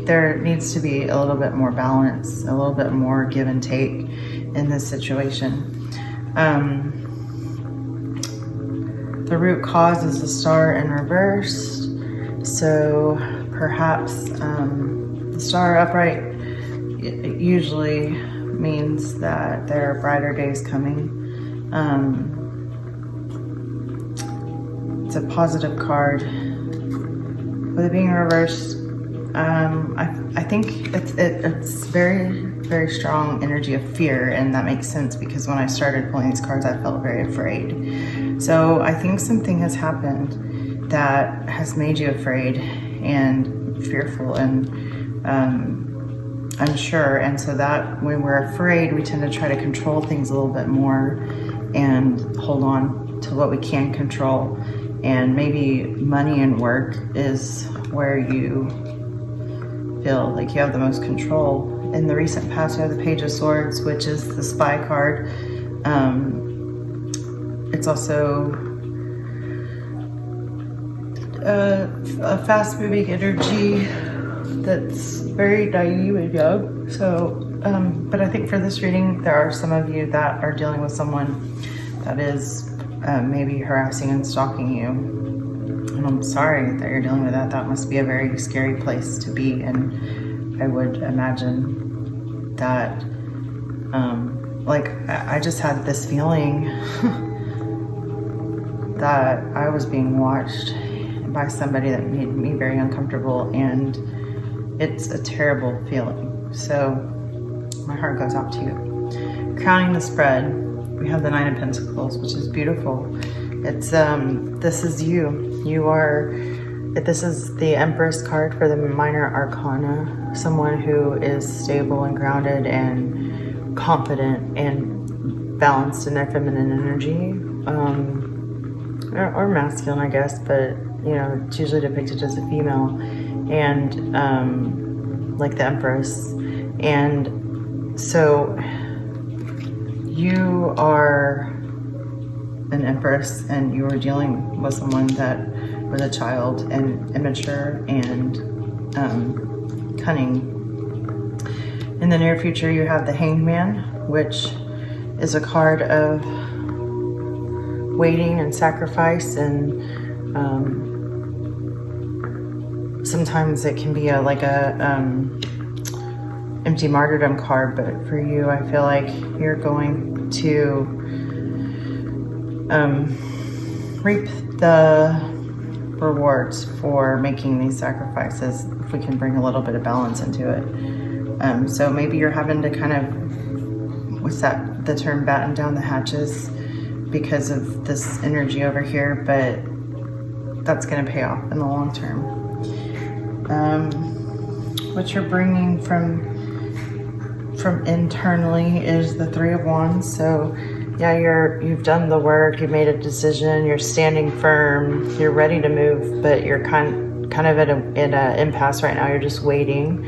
there needs to be a little bit more balance, a little bit more give and take in this situation. The root cause is the Star in reverse, so perhaps the Star upright usually means that there are brighter days coming. It's a positive card. With it being reversed, I think it's very, very strong energy of fear, and that makes sense because when I started pulling these cards, I felt very afraid. So I think something has happened that has made you afraid and fearful and unsure. And so that when we're afraid, we tend to try to control things a little bit more and hold on to what we can control. And maybe money and work is where you feel like you have the most control. In the recent past, you have the Page of Swords, which is the spy card. It's also a fast-moving energy that's very naive and young. So, but I think for this reading, there are some of you that are dealing with someone that is maybe harassing and stalking you. And I'm sorry that you're dealing with that. That must be a very scary place to be. And I would imagine that, like, I just had this feeling that I was being watched by somebody that made me very uncomfortable, and it's a terrible feeling. So my heart goes out to you. Crowning the spread, we have the 9 of Pentacles, which is beautiful. It's this is you. You are. This is the Empress card for the Minor Arcana. Someone who is stable and grounded and confident and balanced in their feminine energy, or masculine, I guess. But you know, it's usually depicted as a female, and like the Empress. And so you are an empress, and you were dealing with someone that was a child and immature and cunning. In the near future, you have the Hanged Man, which is a card of waiting and sacrifice, and sometimes it can be like a empty martyrdom card, but for you, I feel like you're going to reap the rewards for making these sacrifices, if we can bring a little bit of balance into it. So maybe you're having to kind of, what's that, the term, batten down the hatches because of this energy over here, but that's going to pay off in the long term. What you're bringing from internally is the Three of Wands. So yeah, you've done the work, you've made a decision, you're standing firm, you're ready to move, but you're kind of at an impasse right now. You're just waiting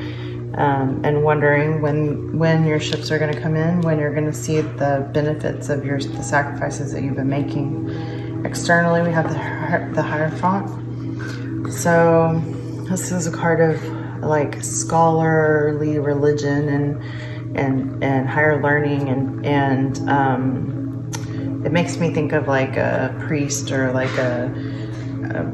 and wondering when your ships are going to come in, when you're going to see the benefits of the sacrifices that you've been making. Externally, we have the Hierophant. So this is a card of like scholarly religion and higher learning, and it makes me think of like a priest or like a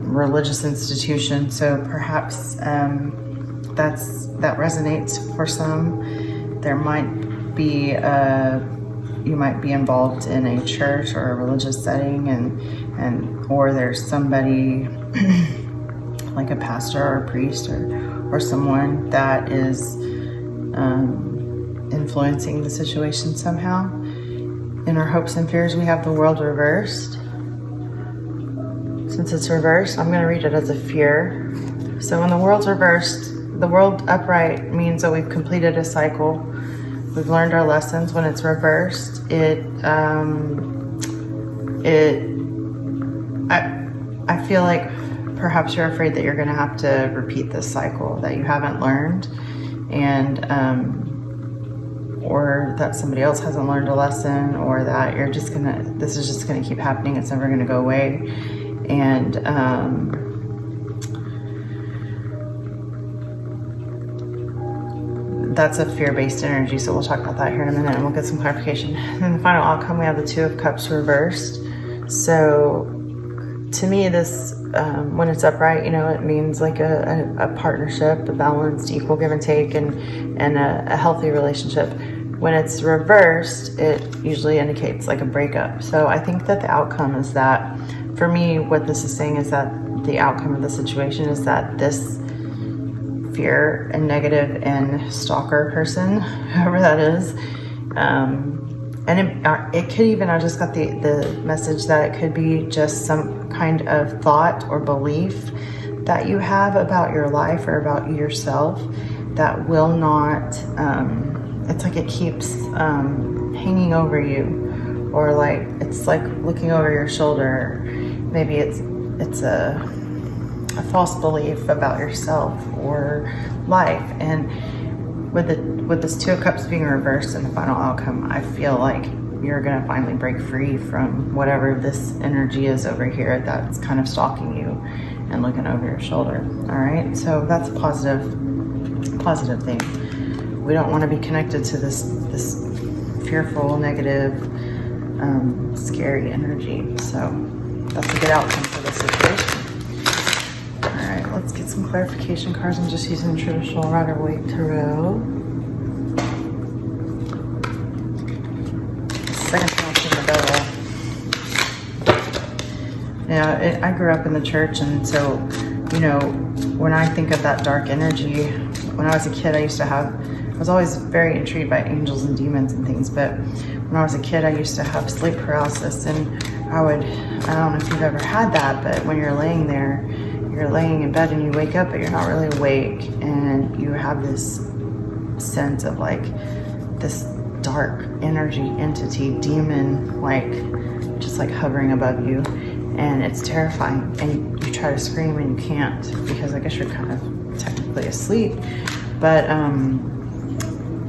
religious institution. So perhaps that resonates for some. There might be you might be involved in a church or a religious setting, or there's somebody like a pastor or a priest or someone that is influencing the situation somehow. In our hopes and fears, we have the World reversed. Since it's reversed, I'm going to read it as a fear. So when the World's reversed, the World upright means that we've completed a cycle. We've learned our lessons. When it's reversed, I feel like perhaps you're afraid that you're going to have to repeat this cycle that you haven't learned, and or that somebody else hasn't learned a lesson, or that this is just gonna keep happening. It's never gonna go away. And that's a fear-based energy. So we'll talk about that here in a minute, and we'll get some clarification. And then the final outcome, we have the Two of Cups reversed. So to me, this, when it's upright, it means like a partnership, a balanced, equal give and take, and a healthy relationship. When it's reversed, it usually indicates like a breakup. So I think that the outcome is that, for me, what this is saying is that the outcome of the situation is that this fear and negative and stalker person, whoever that is, and it could even, I just got the message that it could be just some kind of thought or belief that you have about your life or about yourself that will not, it's like it keeps hanging over you, or like it's like looking over your shoulder. Maybe it's a false belief about yourself or life. And with this Two of Cups being reversed in the final outcome, I feel like you're going to finally break free from whatever this energy is over here that's kind of stalking you and looking over your shoulder. All right, so that's a positive thing. We don't want to be connected to this fearful, negative, scary energy. So that's a good outcome for this situation. All right, let's get some clarification cards. I'm just using traditional Rider-Waite tarot. Second time in the Devil. Yeah, I grew up in the church, and so, when I think of that dark energy, when I was a kid, I was always very intrigued by angels and demons and things, but when I was a kid, I used to have sleep paralysis, and I don't know if you've ever had that, but when you're laying there, you're laying in bed and you wake up, but you're not really awake, and you have this sense of like this dark energy, entity, demon, like just like hovering above you, and it's terrifying, and you try to scream and you can't, because I guess you're kind of technically asleep, but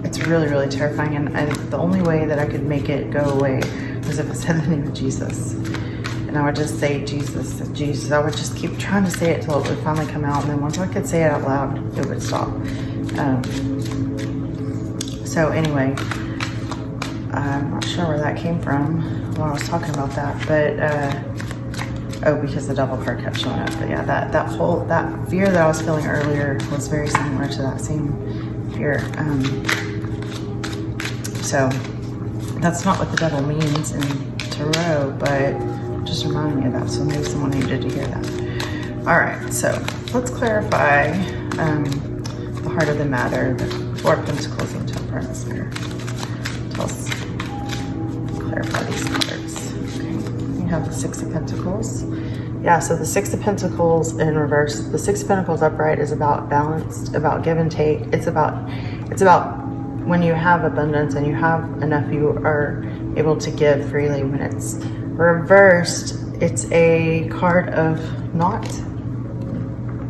it's really, really terrifying. And the only way that I could make it go away was if I said the name of Jesus. And I would just say Jesus, Jesus. I would just keep trying to say it till it would finally come out. And then once I could say it out loud, it would stop. So anyway, I'm not sure where that came from when I was talking about that, but oh, because the devil card kept showing up. But yeah, that fear that I was feeling earlier was very similar to that same fear. So that's not what the devil means in tarot, but just reminding me of that. So maybe someone needed to hear that. All right, so let's clarify the heart of the matter, the Four of Pentacles and Temperance here. Tell us, clarify these cards. Okay, we have the Six of Pentacles. Yeah, so the Six of Pentacles in reverse. The Six of Pentacles upright is about balanced, about give and take. It's about when you have abundance and you have enough, you are able to give freely. When it's reversed, it's a card of not.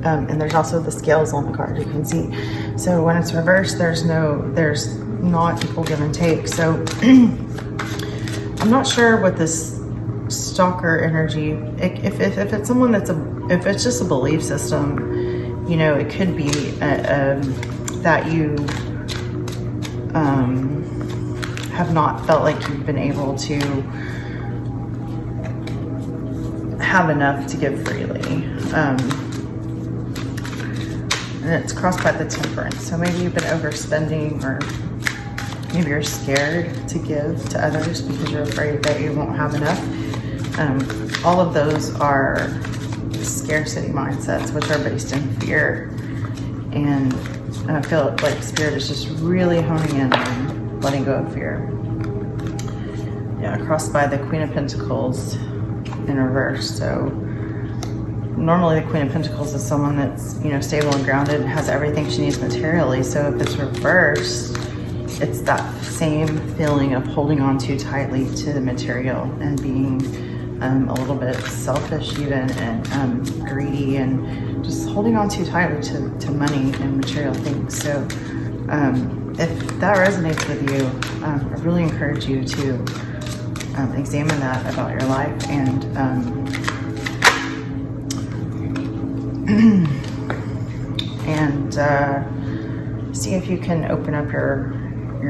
And there's also the scales on the card, you can see. So when it's reversed, there's not equal give and take. So I'm not sure what this stalker energy, if it's someone if it's just a belief system, you know, it could be that you have not felt like you've been able to have enough to give freely. And it's crossed by the Temperance. So maybe you've been overspending, or maybe you're scared to give to others because you're afraid that you won't have enough. All of those are scarcity mindsets, which are based in fear. And I feel like Spirit is just really honing in on letting go of fear. Yeah, crossed by the Queen of Pentacles in reverse. So normally the Queen of Pentacles is someone that's, you know, stable and grounded, has everything she needs materially. So if it's reversed, it's that same feeling of holding on too tightly to the material and being a little bit selfish even, and greedy, and just holding on too tightly to money and material things. So if that resonates with you, I really encourage you to examine that about your life, and see if you can open up your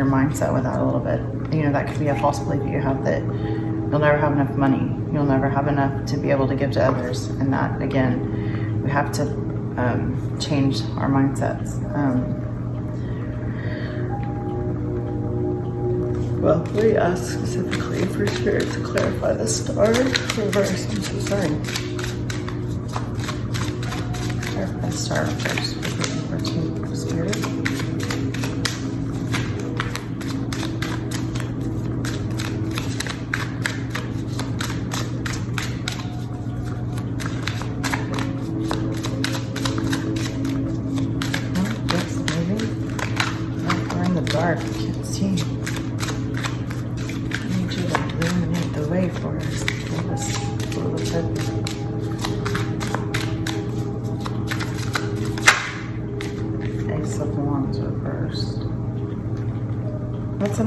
mindset with that a little bit. You know, that could be a false belief you have that you'll never have enough money, you'll never have enough to be able to give to others. And that, again, we have to change our mindsets. Well, we ask specifically for Spirit to clarify the star reverse. I'm so sorry. Clarify the star reverse for Team Spirit. Dark, I can't see. I need you to illuminate the way for us. Give us a little bit. Ace of Wands reversed. That's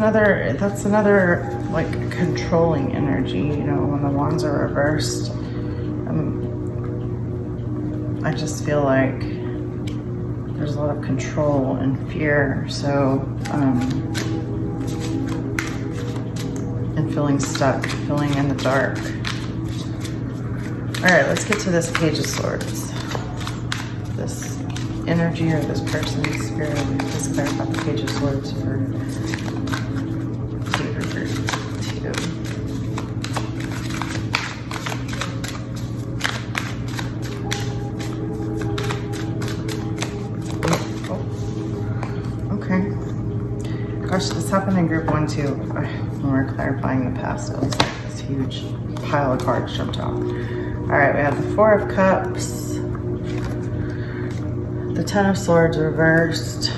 another like controlling energy, you know, when the wands are reversed. I just feel like there's a lot of control and fear, so and feeling stuck, feeling in the dark. All right, let's get to this Page of Swords. This energy or this person's spirit. Let's clarify the Page of Swords for two. Gosh, this happened in group 1 too. When we were clarifying the past, it was like this huge pile of cards jumped out. All right, we have the Four of Cups, the Ten of Swords reversed,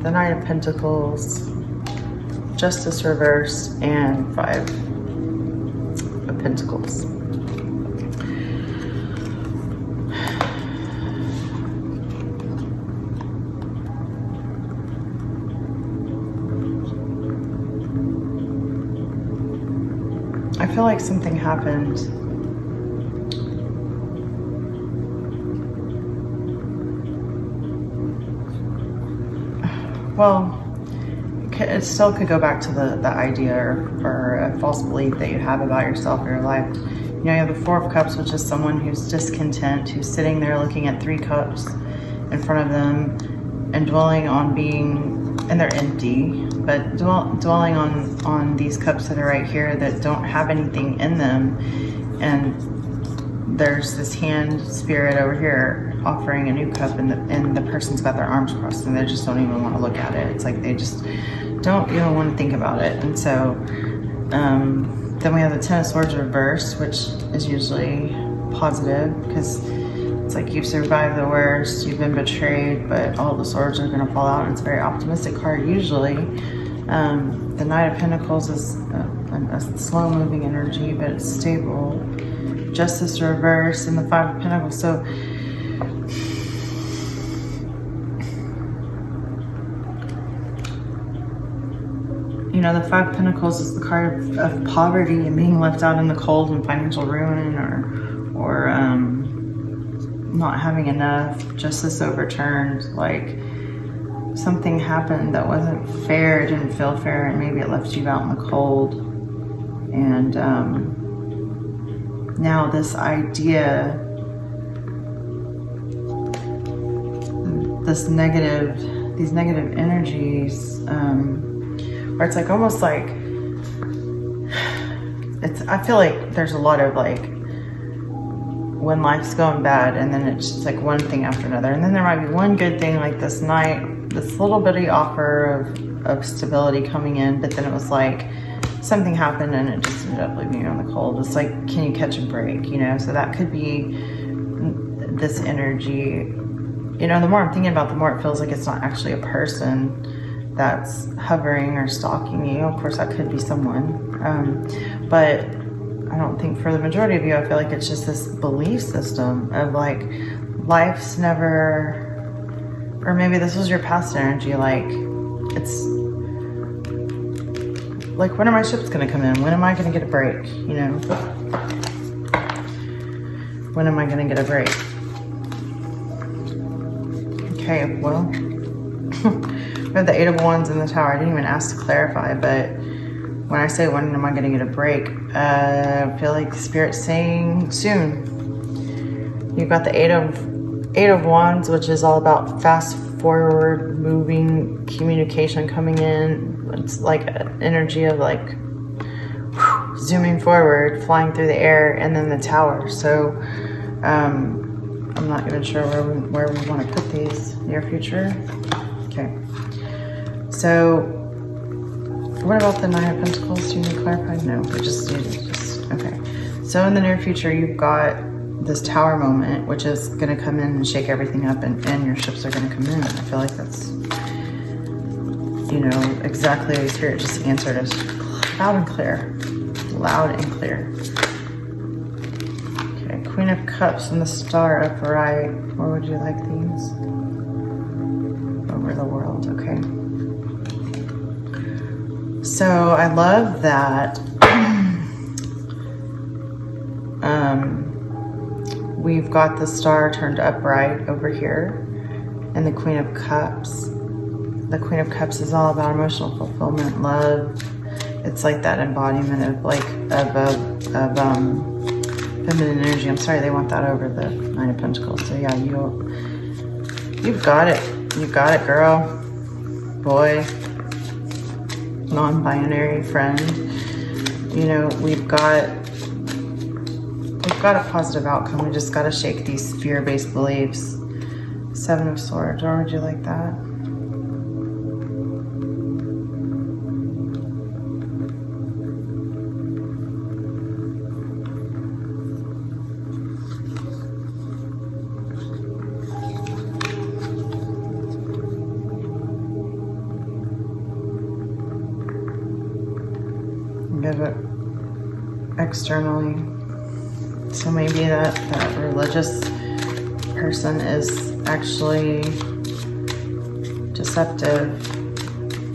the Knight of Pentacles, Justice reversed, and Five of Pentacles. feel like something happened. Well, it still could go back to the idea or a false belief that you have about yourself or your life. You know, you have the Four of Cups, which is someone who's discontent, who's sitting there looking at 3 cups in front of them and dwelling on being, and they're empty, but dwelling on these cups that are right here that don't have anything in them. And there's this hand spirit over here offering a new cup, and the person's got their arms crossed and they just don't even want to look at it. It's like they just don't even want to think about it. And so then we have the Ten of Swords reversed, which is usually positive because it's like you've survived the worst, you've been betrayed, but all the swords are going to fall out. And it's a very optimistic card usually. The Knight of Pentacles is a slow-moving energy, but it's stable. Justice reversed, and the Five of Pentacles. So you know, the Five of Pentacles is the card of poverty and being left out in the cold and financial ruin, or not having enough. Justice overturned, like something happened that wasn't fair, it didn't feel fair, and maybe it left you out in the cold. And now this idea, these negative energies, or it's like almost like I feel like there's a lot of like when life's going bad and then it's just like one thing after another, and then there might be one good thing like this night, this little bitty offer of stability coming in, but then it was like something happened and it just ended up leaving you on the cold. It's like, can you catch a break, you know? So that could be this energy. You know, the more I'm thinking about, the more it feels like it's not actually a person that's hovering or stalking you. Of course, that could be someone. But I don't think for the majority of you, I feel like it's just this belief system of like, life's never, or maybe this was your past energy, like, it's like, when are my ships gonna come in? When am I gonna get a break, you know? When am I gonna get a break? Okay, well, we have the Eight of Wands in the Tower. I didn't even ask to clarify, but when I say when am I going to get a break, I feel like Spirit's saying soon. You've got the Eight of Wands, which is all about fast forward moving communication coming in. It's like an energy of like zooming forward, flying through the air, and then the Tower. So I'm not even sure where we want to put these. Near future. Okay. So, what about the Nine of Pentacles? Do you need to clarify? No, we just okay. So in the near future, you've got this Tower moment, which is going to come in and shake everything up, and your ships are going to come in. I feel like that's, you know, exactly Spirit just answered us loud and clear. Loud and clear. Okay, Queen of Cups and the Star upright. Where would you like these? Over the world, okay. So I love that we've got the Star turned upright over here, and the Queen of Cups. The Queen of Cups is all about emotional fulfillment, love. It's like that embodiment of like feminine energy. I'm sorry, they want that over the Nine of Pentacles. So yeah, you've got it. You got it, girl, boy, non-binary friend. You know, we've got a positive outcome. We just got to shake these fear-based beliefs. Seven of Swords, or would you like that? Give it externally. So maybe that religious person is actually deceptive.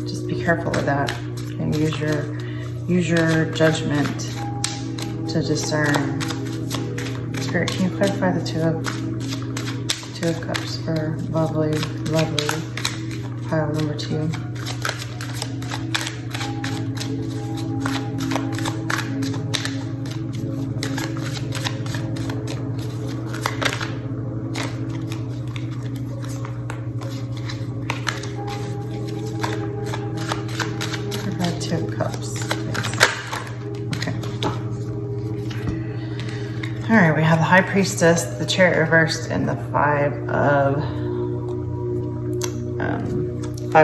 Just be careful with that and use your judgment. to discern. Spirit, can you clarify the Two of Cups for lovely, lovely pile number 2? Two of Cups. Okay. All right, we have the High Priestess, the Chariot reversed, and the Five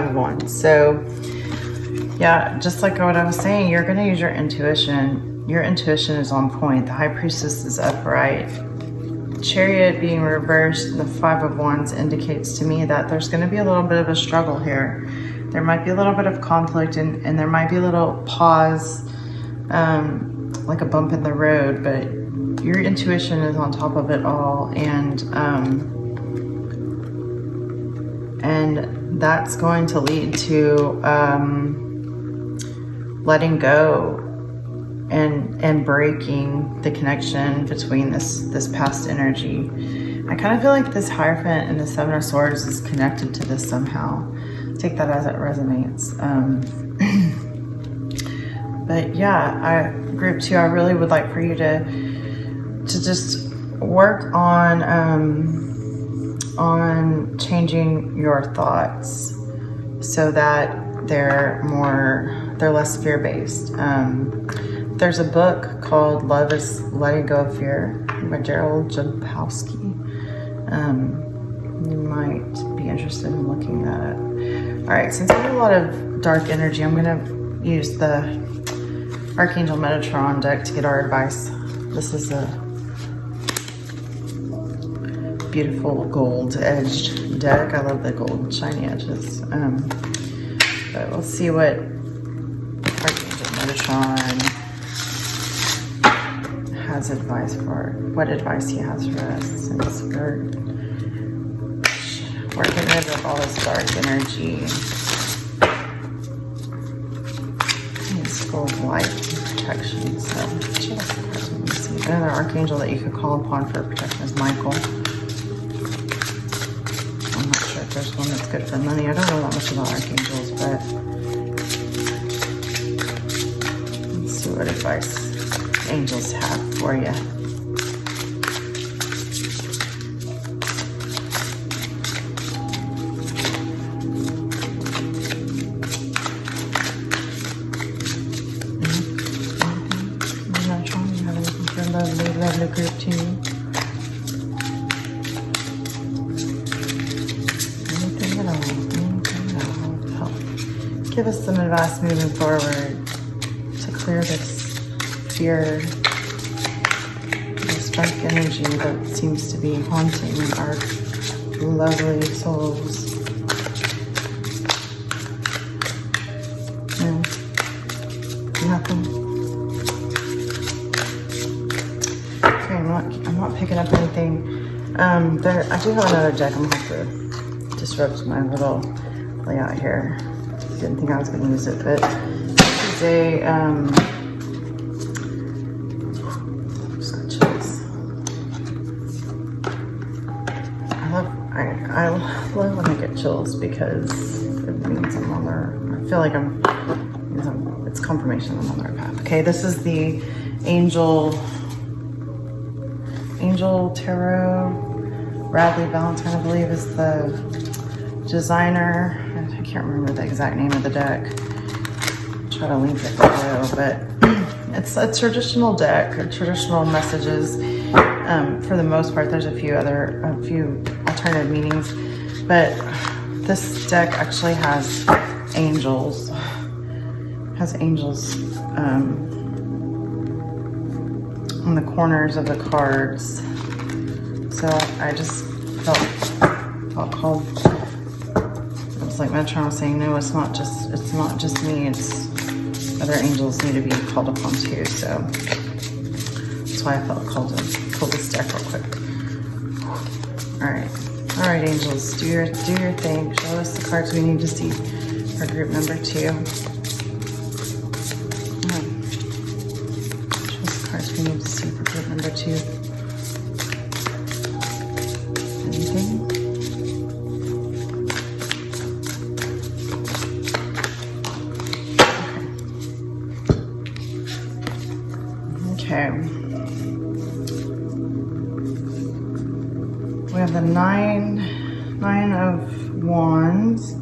of Wands. So, yeah, just like what I was saying, you're going to use your intuition. Your intuition is on point. The High Priestess is upright. Chariot being reversed, and the Five of Wands indicates to me that there's going to be a little bit of a struggle here. There might be a little bit of conflict, and there might be a little pause, like a bump in the road, but your intuition is on top of it all, and that's going to lead to letting go and breaking the connection between this past energy. I kind of feel like this Hierophant and the Seven of Swords is connected to this somehow. Take that as it resonates. But yeah, group 2, I really would like for you to just work on changing your thoughts so that they're less fear-based. There's a book called Love is Letting Go of Fear by Gerald Jabowski. You might be interested in looking that up. All right, since I have a lot of dark energy, I'm going to use the Archangel Metatron deck to get our advice. This is a beautiful gold-edged deck. I love the gold shiny edges. But we'll see what Archangel Metatron has advice for. What advice he has for us, since we're getting rid of all this dark energy. And Scroll of Light and protection. So, another archangel that you could call upon for protection is Michael. I'm not sure if there's one that's good for money. I don't know that much about archangels, but let's see what advice angels have for you. Lovely group to you. Anything at all, help. Give us some advice moving forward to clear this fear, this dark energy that seems to be haunting our lovely souls. No, nothing. I'm not picking up anything. But I do have another deck. I'm gonna have to disrupt my little layout here. Didn't think I was gonna use it, but this is a just got chills. I love when I get chills because it means I'm on their. I feel like it's confirmation I'm on their path. Okay, this is the Angel Tarot. Bradley Valentine, I believe, is the designer. I can't remember the exact name of the deck. I'll try to link it below, but it's a traditional deck, traditional messages. For the most part, there's a few alternative meanings, but this deck actually has angels. On the corners of the cards. So I just felt called. It was like Metron was saying, no, it's not just me, it's other angels need to be called upon too. So that's why I felt called to pull this deck real quick. All right, angels, do your thing. Show us the cards we need to see for group number 2. We need to Anything? Okay. We have the nine of wands.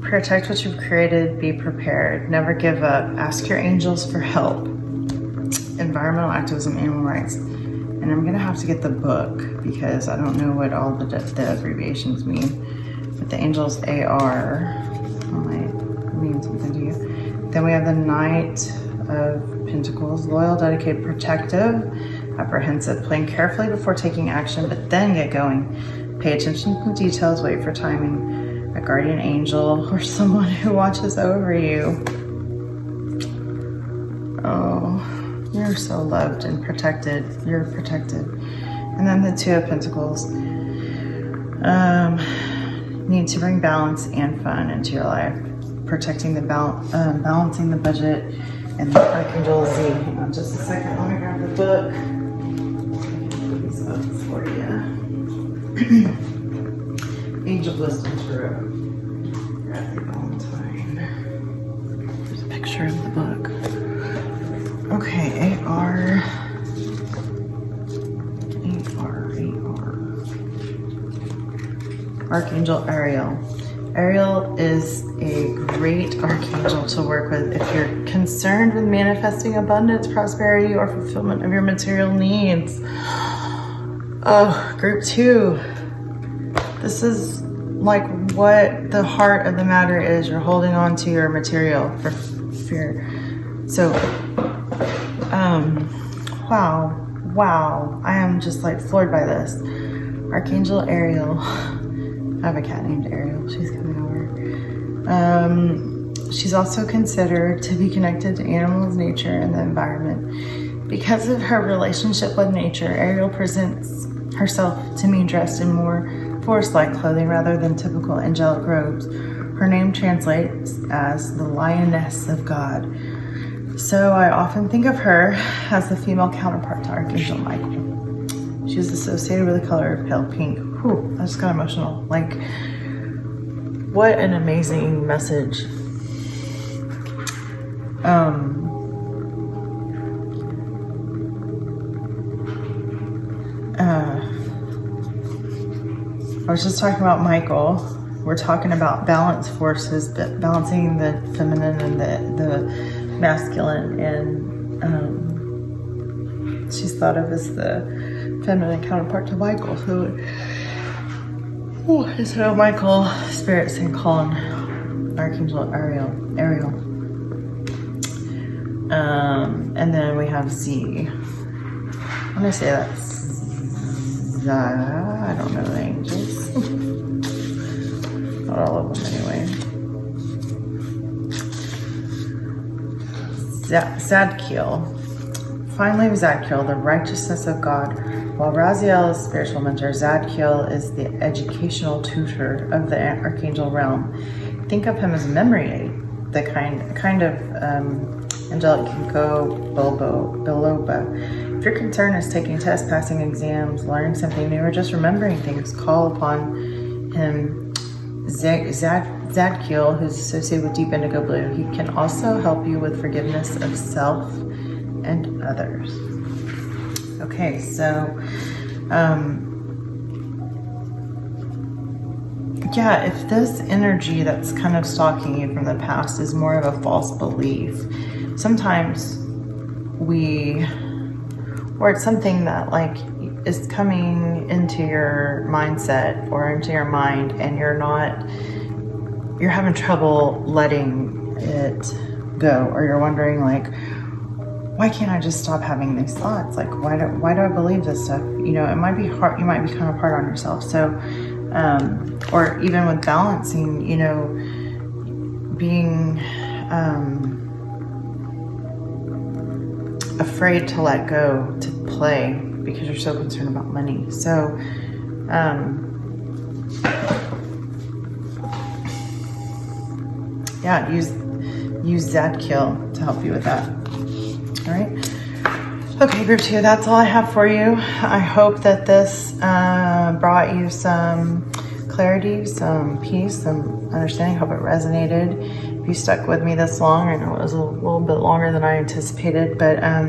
Protect what you've created, be prepared, never give up, ask your angels for help. Environmental activism, animal rights. And I'm gonna have to get the book because I don't know what all the abbreviations mean. But the angels AR might mean something to you. Then we have the Knight of Pentacles, loyal, dedicated, protective, apprehensive, plan carefully before taking action, but then get going. Pay attention to details, wait for timing. A guardian angel or someone who watches over you. Oh, you're so loved and protected. You're protected. And then the Two of Pentacles. Need to bring balance and fun into your life. Protecting the balancing the budget, and the Archangel Z. Hang on just a second. Let me grab the book. Put these up for you. Age of Wisdom Tarot. Bradley Valentine. There's a picture of the book. Okay, AR. Archangel Ariel. Ariel is a great archangel to work with if you're concerned with manifesting abundance, prosperity, or fulfillment of your material needs. Oh, group 2. This is like what the heart of the matter is. You're holding on to your material for fear. So, wow. I am just like floored by this. Archangel Ariel. I have a cat named Ariel. She's coming over. She's also considered to be connected to animals, nature, and the environment. Because of her relationship with nature, Ariel presents herself to me dressed in more forest-like clothing rather than typical angelic robes. Her name translates as the Lioness of God. So I often think of her as the female counterpart to Archangel Michael. She is associated with the color of pale pink. Whew, I just got emotional. Like, what an amazing message. I was just talking about Michael. We're talking about balance forces, balancing the feminine and the masculine, and she's thought of as the feminine counterpart to Michael. So Michael, Spirit Saint calling Archangel Ariel. And then we have Z. I'm gonna say that's I don't know the angels. Not all of them anyway. Zadkiel. Finally, Zadkiel, the righteousness of God. While Raziel is spiritual mentor, Zadkiel is the educational tutor of the archangel realm. Think of him as a memory aid, the kind of angelic Ginkgo biloba. If your concern is taking tests, passing exams, learning something new, or just remembering things, call upon him. Zadkiel, who's associated with deep indigo blue. He can also help you with forgiveness of self and others. Okay, so yeah, if this energy that's kind of stalking you from the past is more of a false belief, sometimes or it's something that like is coming into your mindset or into your mind, and you're having trouble letting it go, or you're wondering like, why can't I just stop having these thoughts? Like, why do I believe this stuff? You know, it might be hard. You might be kind of hard on yourself. So, or even with balancing, you know, being afraid to let go, to play, because you're so concerned about money. So, yeah, use Zadkiel to help you with that. All right. Okay, group 2, that's all I have for you. I hope that this brought you some clarity, some peace, some understanding. Hope it resonated. If you stuck with me this long, I know it was a little bit longer than I anticipated, but I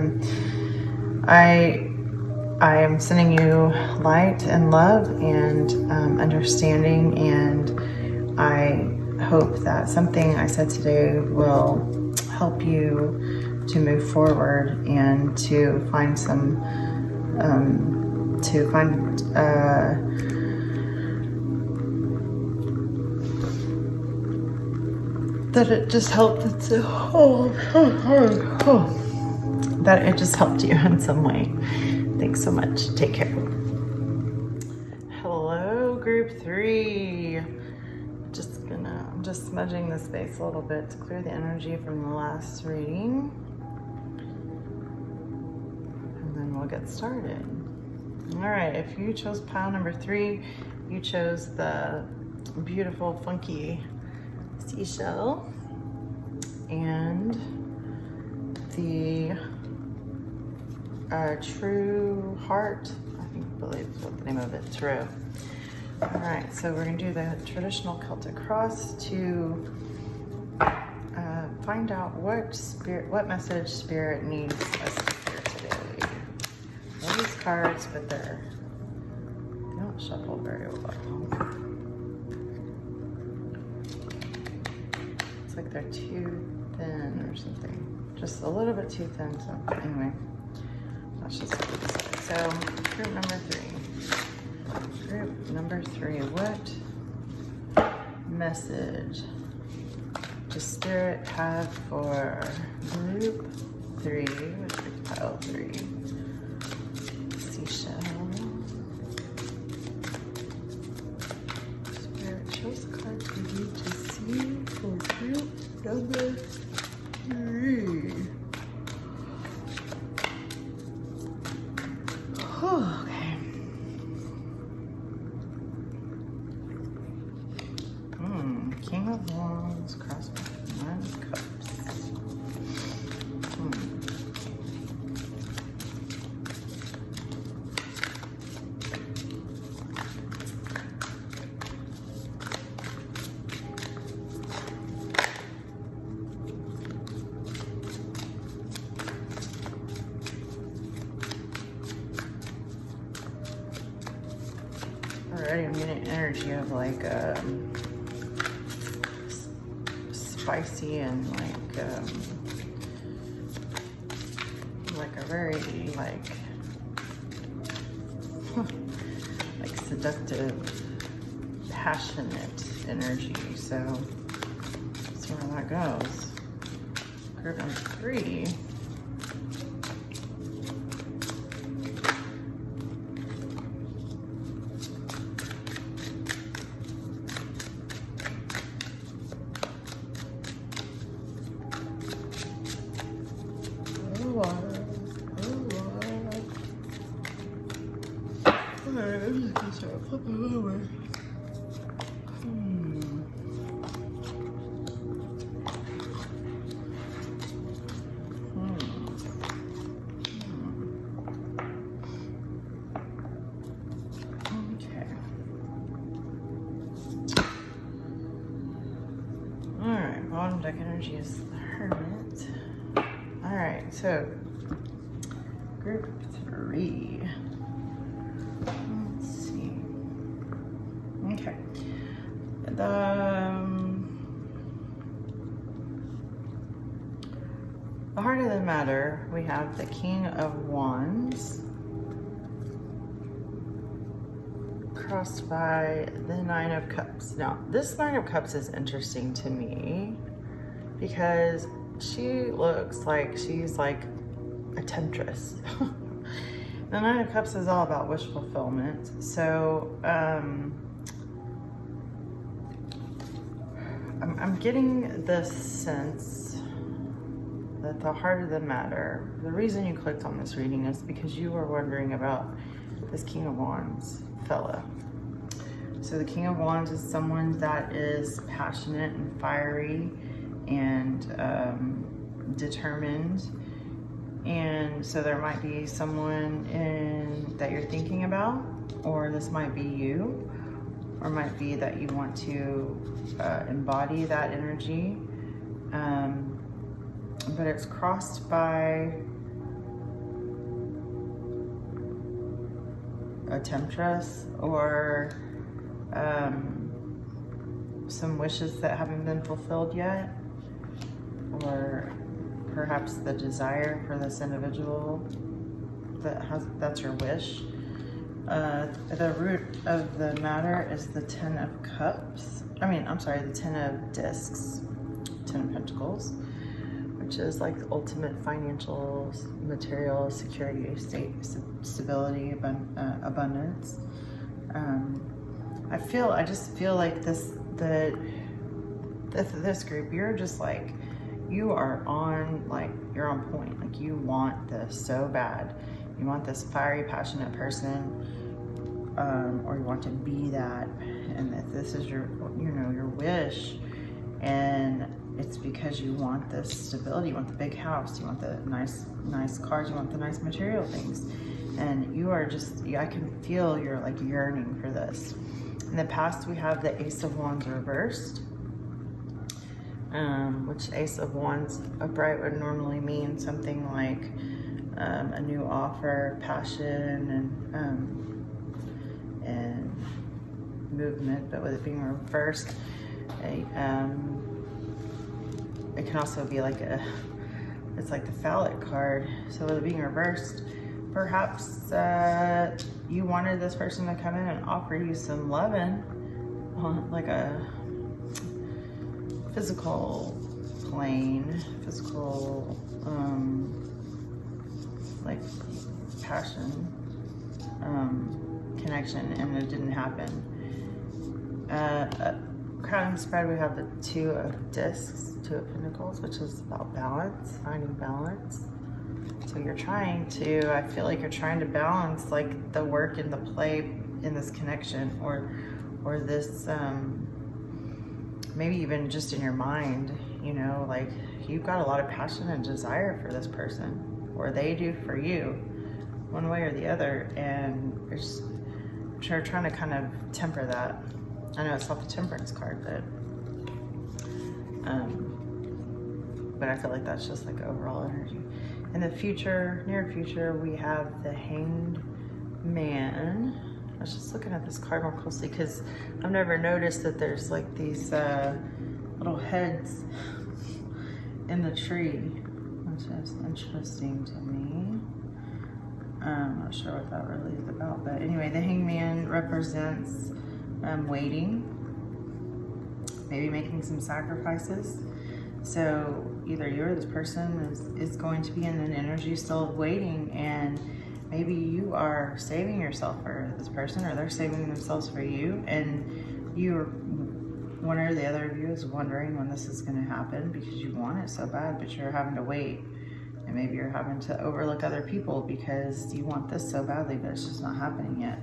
am sending you light and love and understanding, and I hope that something I said today will help you to move forward and to find some, that it just helped, that it just helped you in some way. Thanks so much. Take care. Hello, group 3. I'm just smudging the space a little bit to clear the energy from the last reading. And then we'll get started. All right, if you chose pile number 3, you chose the beautiful, funky seashell and the true heart. I believe is what the name of it, true. All right, so we're gonna do the traditional Celtic cross to find out what message spirit needs us to hear today. All these cards, but they don't shuffle very well. It's like they're too thin or something. Just a little bit too thin, so anyway. Let's just put this aside. So, group number 3. Group number 3, what message does Spirit have for group 3, which is pile 3? Seashell. Spirit, chose a card for you to see for group number 3. Okay. King of Wands, crossed with 9 of Cups. Already I'm getting energy of like spicy and like a very like seductive, passionate energy. So that's where that goes. Group number 3. Bottom deck energy is the Hermit. All right, so group 3. Let's see. Okay. The heart of the matter, we have the King of Wands crossed by the 9 of Cups. Now, this 9 of Cups is interesting to me because she looks like she's like a temptress. The 9 of Cups is all about wish fulfillment. So I'm getting this sense that the heart of the matter, the reason you clicked on this reading is because you were wondering about this King of Wands fella. So the King of Wands is someone that is passionate and fiery and determined And so there might be someone that you're thinking about, or this might be you, or might be that you want to embody that energy. But it's crossed by a temptress or some wishes that haven't been fulfilled yet, or perhaps the desire for this individual that's your wish. The root of the matter is the Ten of Cups. The Ten of Discs, Ten of Pentacles, which is like the ultimate financial, material, security, stability, abundance. I just feel like this group, you're just like, you're on point. Like, you want this so bad. You want this fiery, passionate person, or you want to be that, and that this is your wish, and it's because you want this stability. You want the big house. You want the nice cars. You want the nice material things, and you are just. I can feel you're like yearning for this. In the past, we have the Ace of Wands reversed, which Ace of Wands upright would normally mean something like a new offer, passion, and movement. But with it being reversed, it can also be like it's like the phallic card. So with it being reversed, perhaps you wanted this person to come in and offer you some loving on like a physical plane, like passion, connection, and it didn't happen. Crown and spread, we have the Two of Discs, Two of Pentacles, which is about balance, finding balance. So you're trying to, I feel like you're trying to balance like the work and the play in this connection, or this, maybe even just in your mind, like you've got a lot of passion and desire for this person, or they do for you, one way or the other, and you're trying to kind of temper that. I know it's not the Temperance card, but I feel like that's just like overall energy. In the future, near future, we have the Hanged Man. I was just looking at this card more closely because I've never noticed that there's like these little heads in the tree, which is interesting to me. I'm not sure what that really is about, but anyway, the Hanged Man represents waiting, maybe making some sacrifices. So either you or this person is going to be in an energy still of waiting, and maybe you are saving yourself for this person, or they're saving themselves for you, and one or the other of you is wondering when this is going to happen because you want it so bad, but you're having to wait. And maybe you're having to overlook other people because you want this so badly, but it's just not happening yet.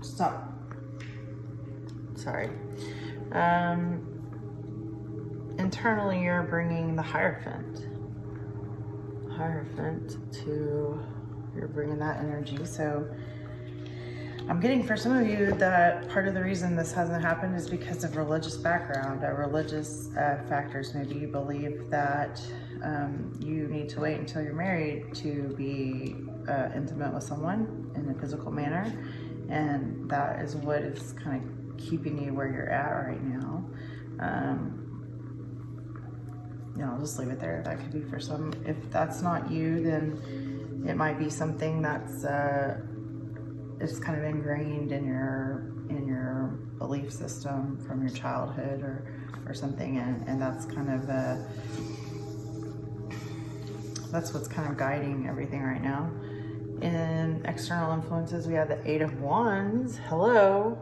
Stop. Sorry. Internally, you're bringing the Hierophant. You're bringing that energy. So I'm getting for some of you that part of the reason this hasn't happened is because of religious background, religious factors. Maybe you believe that you need to wait until you're married to be intimate with someone in a physical manner, and that is what is kind of keeping you where you're at right now. I'll just leave it there. That could be for some. If that's not you, then it might be something that's it's kind of ingrained in your belief system from your childhood or something, and that's kind of that's what's kind of guiding everything right now. In external influences, we have the Eight of Wands. Hello.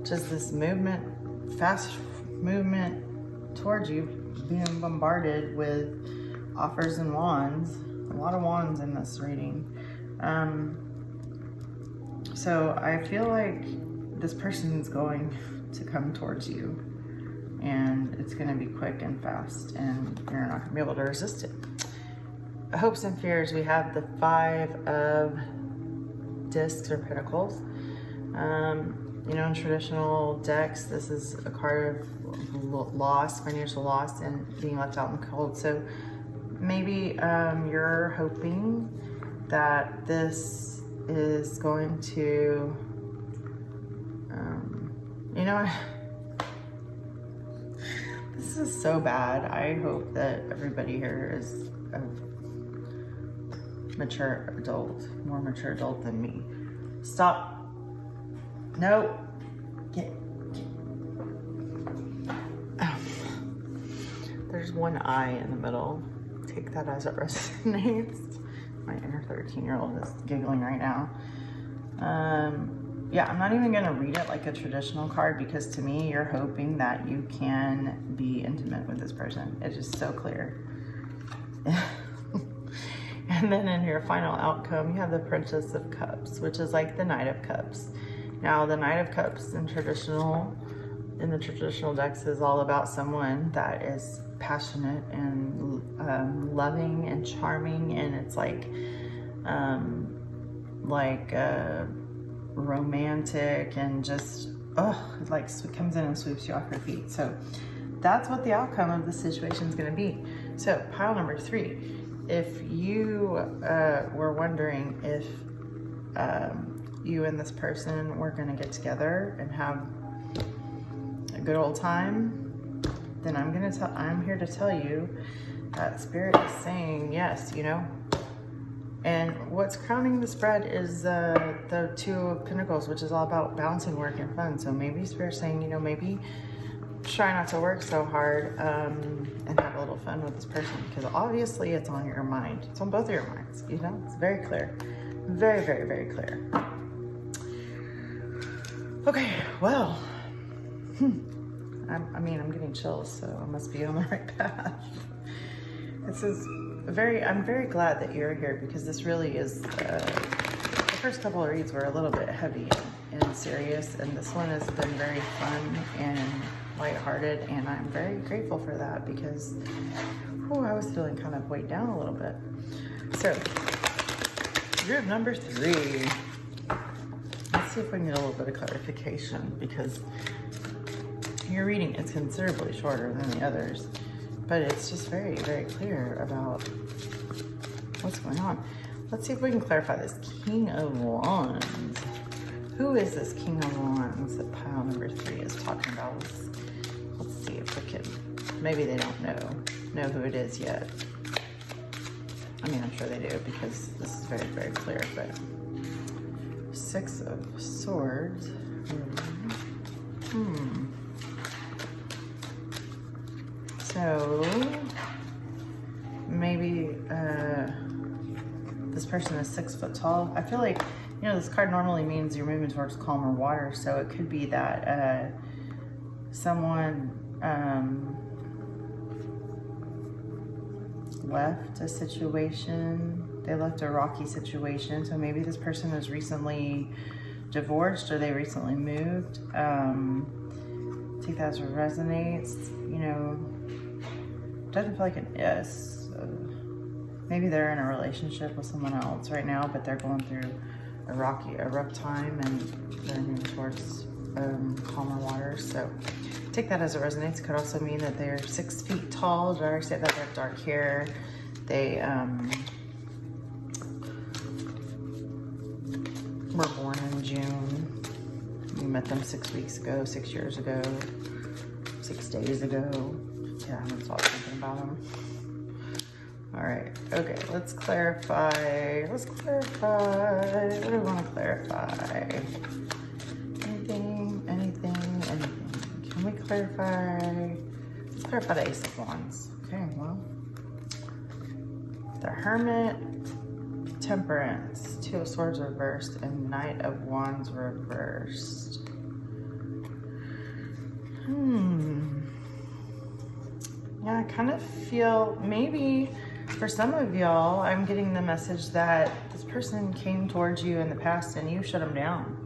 Just this movement, fast movement towards you, being bombarded with offers and wands. A lot of wands in this reading. So I feel like this person is going to come towards you. And it's going to be quick and fast, and you're not going to be able to resist it. Hopes and fears, we have the 5 of discs or pentacles. You know, in traditional decks, this is a card of loss, financial loss, and being left out in the cold. So maybe you're hoping that this is going to, you know, this is so bad. I hope that everybody here is a mature adult, more mature adult than me. Stop. No. Get. There's one eye in the middle. Take that as it resonates. My inner 13-year-old is giggling right now. Yeah, I'm not even gonna read it like a traditional card, because to me, you're hoping that you can be intimate with this person. It's just so clear. And then in your final outcome, you have the Princess of Cups, which is like the Knight of Cups. Now, the Knight of Cups in the traditional decks is all about someone that is passionate and loving and charming, and it's like romantic and just it like comes in and sweeps you off your feet. So that's what the outcome of the situation is going to be. So pile number 3. If you were wondering if you and this person were going to get together and have a good old time, then I'm here to tell you that Spirit is saying yes, you know. And what's crowning the spread is the 2 of Pentacles, which is all about balancing work and fun. So maybe Spirit's saying, you know, maybe try not to work so hard and have a little fun with this person, because obviously it's on your mind. It's on both of your minds, you know. It's very clear. Very, very, very clear. Okay, well, I'm getting chills, so I must be on the right path. I'm very glad that you're here, because this really is, the first couple of reads were a little bit heavy and serious, and this one has been very fun and lighthearted, and I'm very grateful for that, because I was feeling kind of weighed down a little bit. So, group number 3. Let's see if we can get a little bit of clarification, because your reading is considerably shorter than the others, but it's just very, very clear about what's going on. Let's see if we can clarify this King of Wands. Who is this King of Wands that pile number 3 is talking about? Let's see if we can, maybe they don't know who it is yet. I mean, I'm sure they do, because this is very, very clear, but 6 of Swords. So maybe this person is 6 foot tall. I feel like, you know, this card normally means you're moving towards calmer water, so it could be that someone left a situation. They left a rocky situation, so maybe this person was recently divorced, or they recently moved. Take that as it resonates. You know, doesn't feel like an is. Maybe they're in a relationship with someone else right now, but they're going through a rough time, and they're moving towards calmer waters. So take that as it resonates. Could also mean that they're 6 feet tall. Did I already say that? They have dark hair. They were born in June. You met them 6 weeks ago, 6 years ago, 6 days ago. Yeah, I'm gonna stop thinking about them. All right, okay, let's clarify. What do we want to clarify? Anything. Can we clarify? Let's clarify the Ace of Wands. Okay, well, the Hermit, Temperance, 2 of Swords reversed, and Knight of Wands reversed. Yeah, I kind of feel maybe for some of y'all, I'm getting the message that this person came towards you in the past and you shut them down.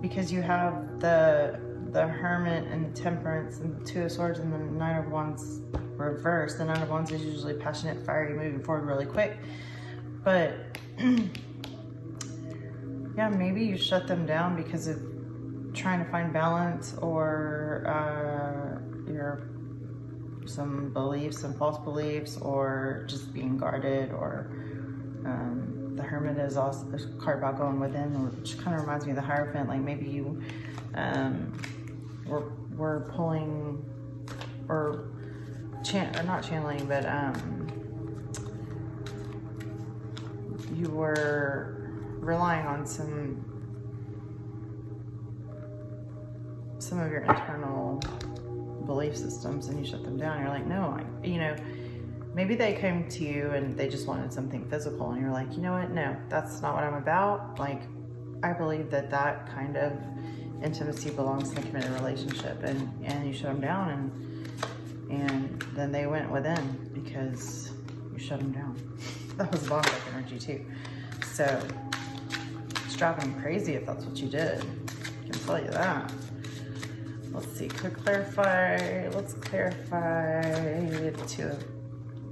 because you have the Hermit and the Temperance and the Two of Swords and the Knight of Wands reversed. The Knight of Wands is usually passionate, fiery, moving forward really quick. But yeah, maybe you shut them down because of trying to find balance, or some beliefs, some false beliefs, or just being guarded, or the Hermit is also a card about going within, which kind of reminds me of the Hierophant. Like maybe you were pulling, or not channeling, but you were relying on some of your internal belief systems, and you shut them down. You're like, no, maybe they came to you and they just wanted something physical, and you're like, you know what, no, that's not what I'm about. Like, I believe that kind of intimacy belongs in a committed relationship, and you shut them down, and then they went within because you shut them down. That was bond like energy too. So it's driving them crazy if that's what you did. I can tell you that. Let's see, clarify. Let's clarify the Two of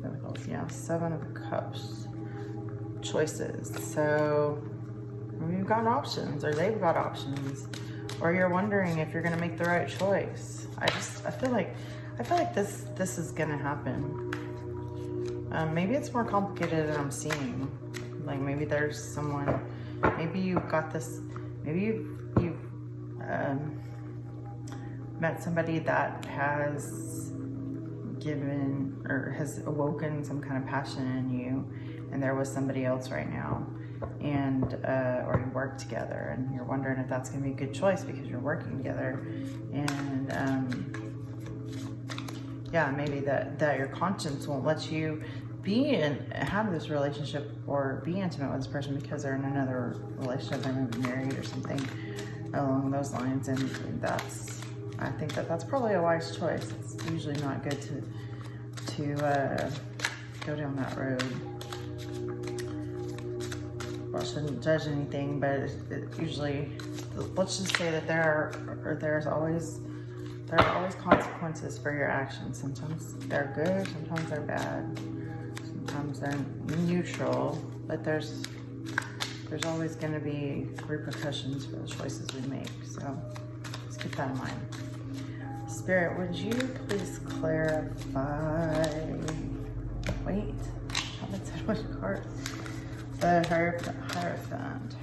Pentacles. Yeah, Seven of Cups. Choices. So you've got options, or they've got options, or you're wondering if you're going to make the right choice. I feel like this is going to happen. Maybe it's more complicated than I'm seeing. Like maybe there's someone. Maybe you've got this. Maybe you've met somebody that has given or has awoken some kind of passion in you, and there was somebody else right now, and or you work together, and you're wondering if that's going to be a good choice because you're working together, and yeah, maybe that your conscience won't let you have this relationship or be intimate with this person because they're in another relationship, they're maybe married or something along those lines, and I think that's probably a wise choice. It's usually not good to go down that road. Well, I shouldn't judge anything, but it usually, let's just say that there are always consequences for your actions. Sometimes they're good, sometimes they're bad, sometimes they're neutral, but there's always going to be repercussions for the choices we make. So let's keep that in mind. Spirit, would you please clarify? Wait, how did I say which card? The Hierophant.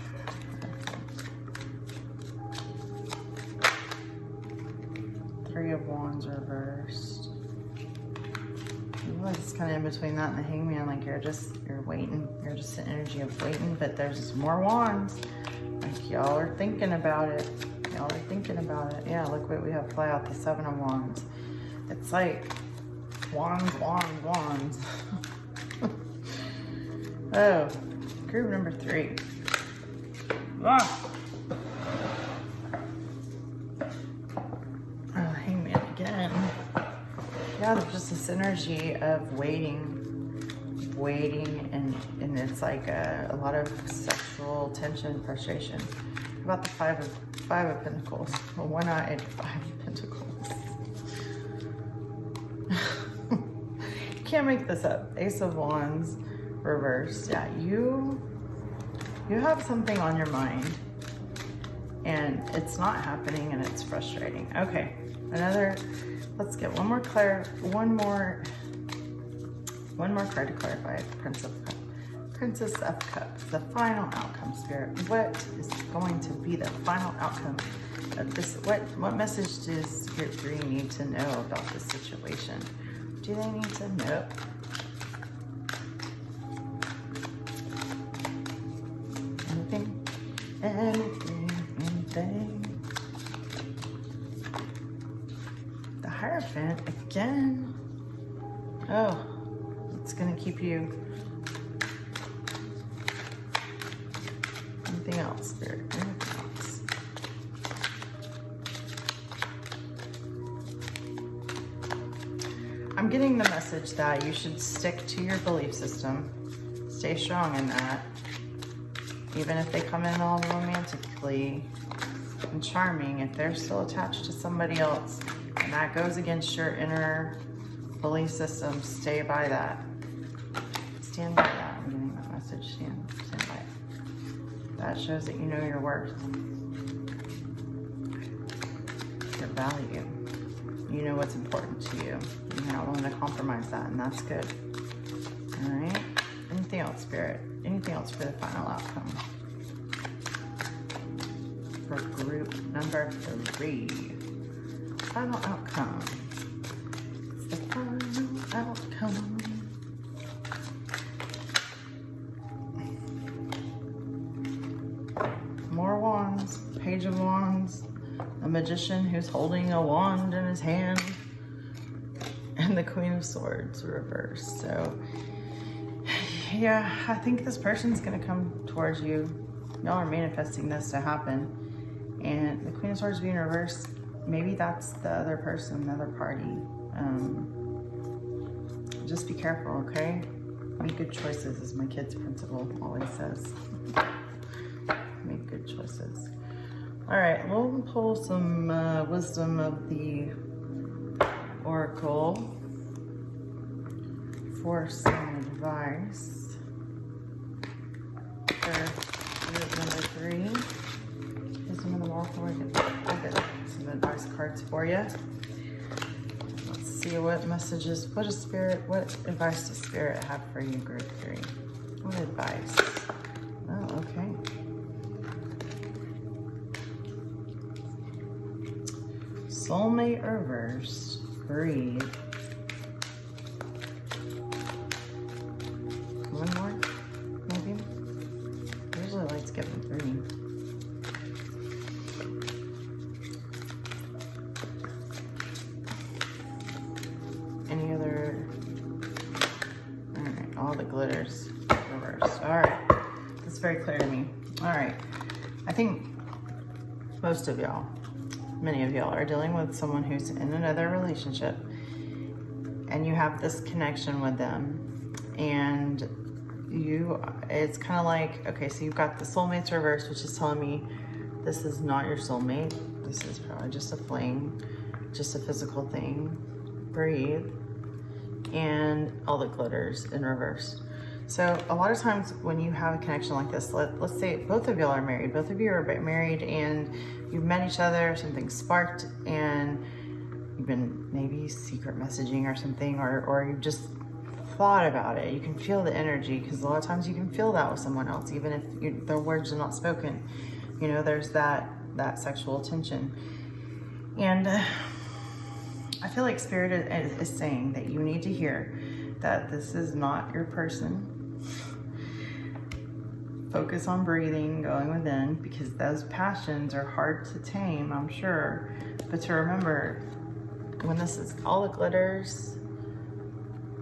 Three of Wands reversed. It's kind of in between that and the Hangman. Like you're waiting. You're just an energy of waiting, but there's more wands. Like y'all are thinking about it. Y'all are thinking about it. Yeah, look what we have play out, the Seven of Wands. It's like wands. Oh, group number 3. Hangman again. Yeah, there's just this energy of waiting, and it's like a lot of sexual tension, frustration. How about the Five of Pentacles? Well, one-eyed Five of Pentacles. You can't make this up. Ace of Wands reversed. Yeah, you have something on your mind, and it's not happening, and it's frustrating. Okay, let's get one more card to clarify. Princess of Cups, the final outcome, Spirit. What is going to be the final outcome of this? What message does Spirit 3 need to know about this situation? Do they need to know? Anything. The Hierophant again. Oh, it's gonna keep you. Anything else, Spirit? Anything else? I'm getting the message that you should stick to your belief system. Stay strong in that. Even if they come in all romantically, and charming, if they're still attached to somebody else and that goes against your inner belief system, stay by that. Stand by that. I'm getting that message. Stand by it. That shows that you know your worth, your value. You know what's important to you. You're not willing to compromise that, and that's good. All right. Anything else, Spirit? Anything else for the final outcome? For group number 3. Final outcome. It's the final outcome. More wands. Page of Wands. A magician who's holding a wand in his hand. And the Queen of Swords reversed. So, yeah, I think this person's going to come towards you. Y'all are manifesting this to happen. And the Queen of Swords being reversed, maybe that's the other person, the other party. Just be careful, okay? Make good choices, as my kid's principal always says. Make good choices. All right, we'll pull some wisdom of the Oracle for some advice for group number 3. Wisdom of the Oracle. I'll get some advice cards for you. Let's see what messages, what advice does Spirit have for you, group 3? What advice? Oh, okay. Soulmate reversed. Breathe. One more, maybe? I usually like to give them 3. Any other? All right, all the glitters reversed. All right, that's very clear to me. All right, I think most of y'all, many of y'all are dealing with someone who's in another relationship and you have this connection with them, and it's kind of like, okay, so you've got the soulmates reversed, which is telling me this is not your soulmate. This is probably just a fling, just a physical thing. Breathe. And all the glitters in reverse. So a lot of times when you have a connection like this, let's say both of y'all are married, both of you are married and you've met each other, something sparked, and you've been maybe secret messaging or something, or you've just thought about it. You can feel the energy, because a lot of times you can feel that with someone else, even if their words are not spoken. You know, there's that sexual tension. And I feel like Spirit is saying that you need to hear that this is not your person. Focus on breathing, going within, because those passions are hard to tame, I'm sure. But to remember, when this is all the glitters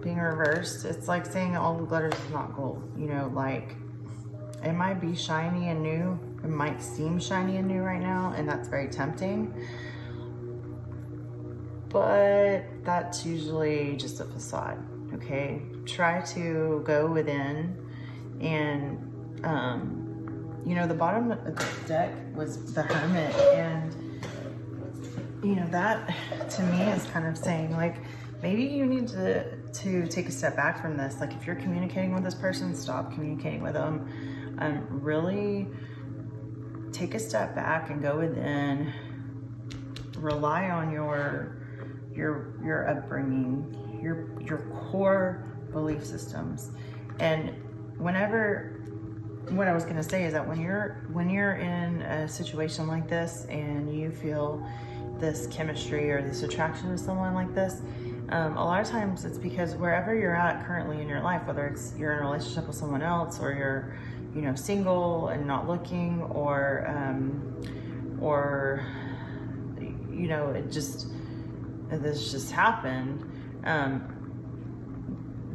being reversed, it's like saying all the glitters is not gold. You know, like, it might be shiny and new. It might seem shiny and new right now, and that's very tempting. But that's usually just a facade, okay? Try to go within and, you know, the bottom of the deck was the Hermit, and, you know, that to me is kind of saying, like, maybe you need to take a step back from this. Like, if you're communicating with this person, stop communicating with them. Really take a step back and go within. Rely on your upbringing, your core belief systems. And what I was gonna say is that when you're in a situation like this and you feel this chemistry or this attraction to someone like this, a lot of times it's because wherever you're at currently in your life, whether it's you're in a relationship with someone else, or you're, you know, single and not looking, or you know, this just happened,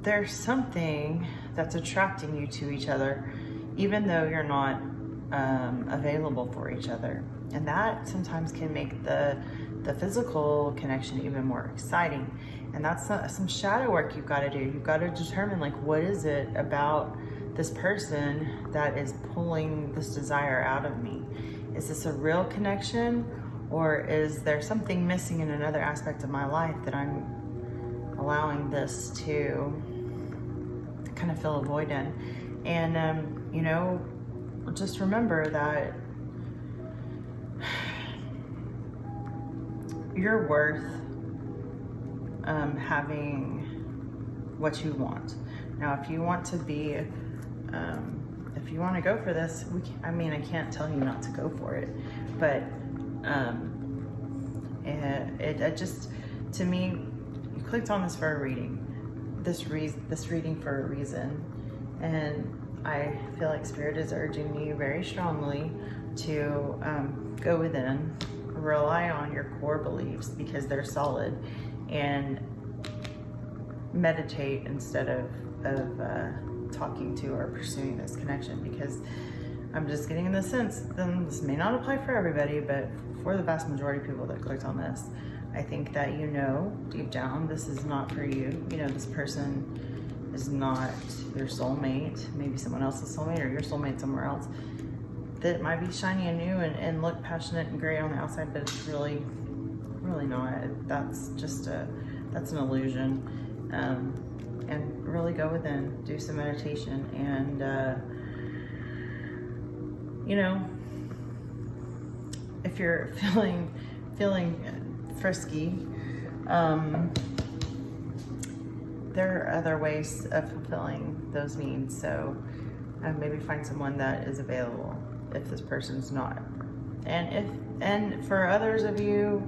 there's something that's attracting you to each other, even though you're not available for each other. And that sometimes can make the physical connection even more exciting. And that's some shadow work you've got to do. You've got to determine, like, what is it about this person that is pulling this desire out of me? is this a real connection, or is there something missing in another aspect of my life that I'm allowing this to kind of fill a void in? And, you know, just remember that you're worth having what you want. Now, if you want to be, if you want to go for this, I mean, I can't tell you not to go for it, but it just, to me, you clicked on this for a reading, this reading for a reason, and I feel like Spirit is urging you very strongly to go within, rely on your core beliefs because they're solid, and meditate instead of talking to or pursuing this connection, because I'm just getting in the sense, then this may not apply for everybody, but for the vast majority of people that clicked on this, I think that you know deep down this is not for you. You know, this person is not your soulmate, maybe someone else's soulmate or your soulmate somewhere else that might be shiny and new and look passionate and great on the outside, but it's really not. That's just that's an illusion. And really go within, do some meditation, and you know, if you're feeling frisky, there are other ways of fulfilling those needs. So maybe find someone that is available if this person's not. And for others of you,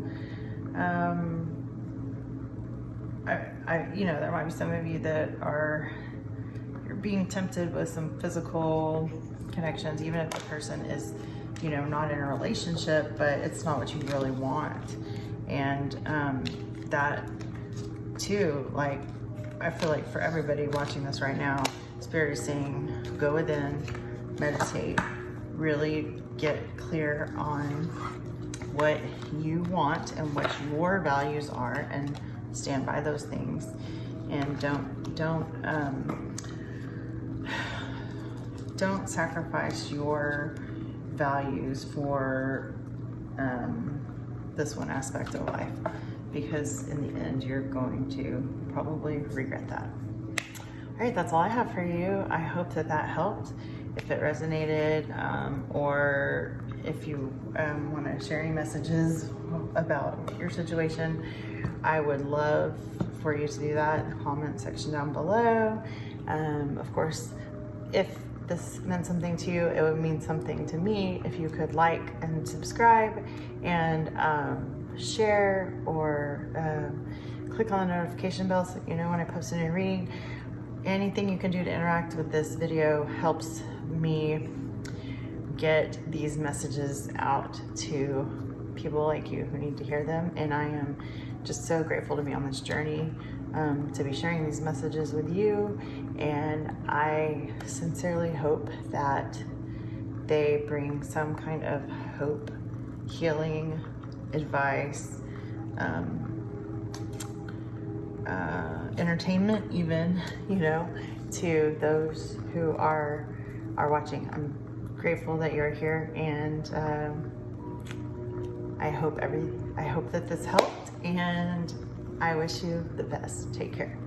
you know, there might be some of you that you're being tempted with some physical connections, even if the person is, you know, not in a relationship, but it's not what you really want. And that too, like, I feel like for everybody watching this right now, Spirit is saying, go within, meditate, really get clear on what you want and what your values are, and stand by those things, and don't sacrifice your values for this one aspect of life, because in the end you're going to probably regret that. All right, that's all I have for you. I hope that helped. If it resonated, or if you want to share any messages about your situation, I would love for you to do that in the comment section down below. Of course, if this meant something to you, it would mean something to me if you could like and subscribe, and share, or click on the notification bell so you know when I post a new reading. Anything you can do to interact with this video helps me get these messages out to people like you who need to hear them, and I am just so grateful to be on this journey, to be sharing these messages with you, and I sincerely hope that they bring some kind of hope, healing, advice, entertainment even, you know, to those who are watching. I'm grateful that you're here, and I hope that this helped, and I wish you the best. Take care.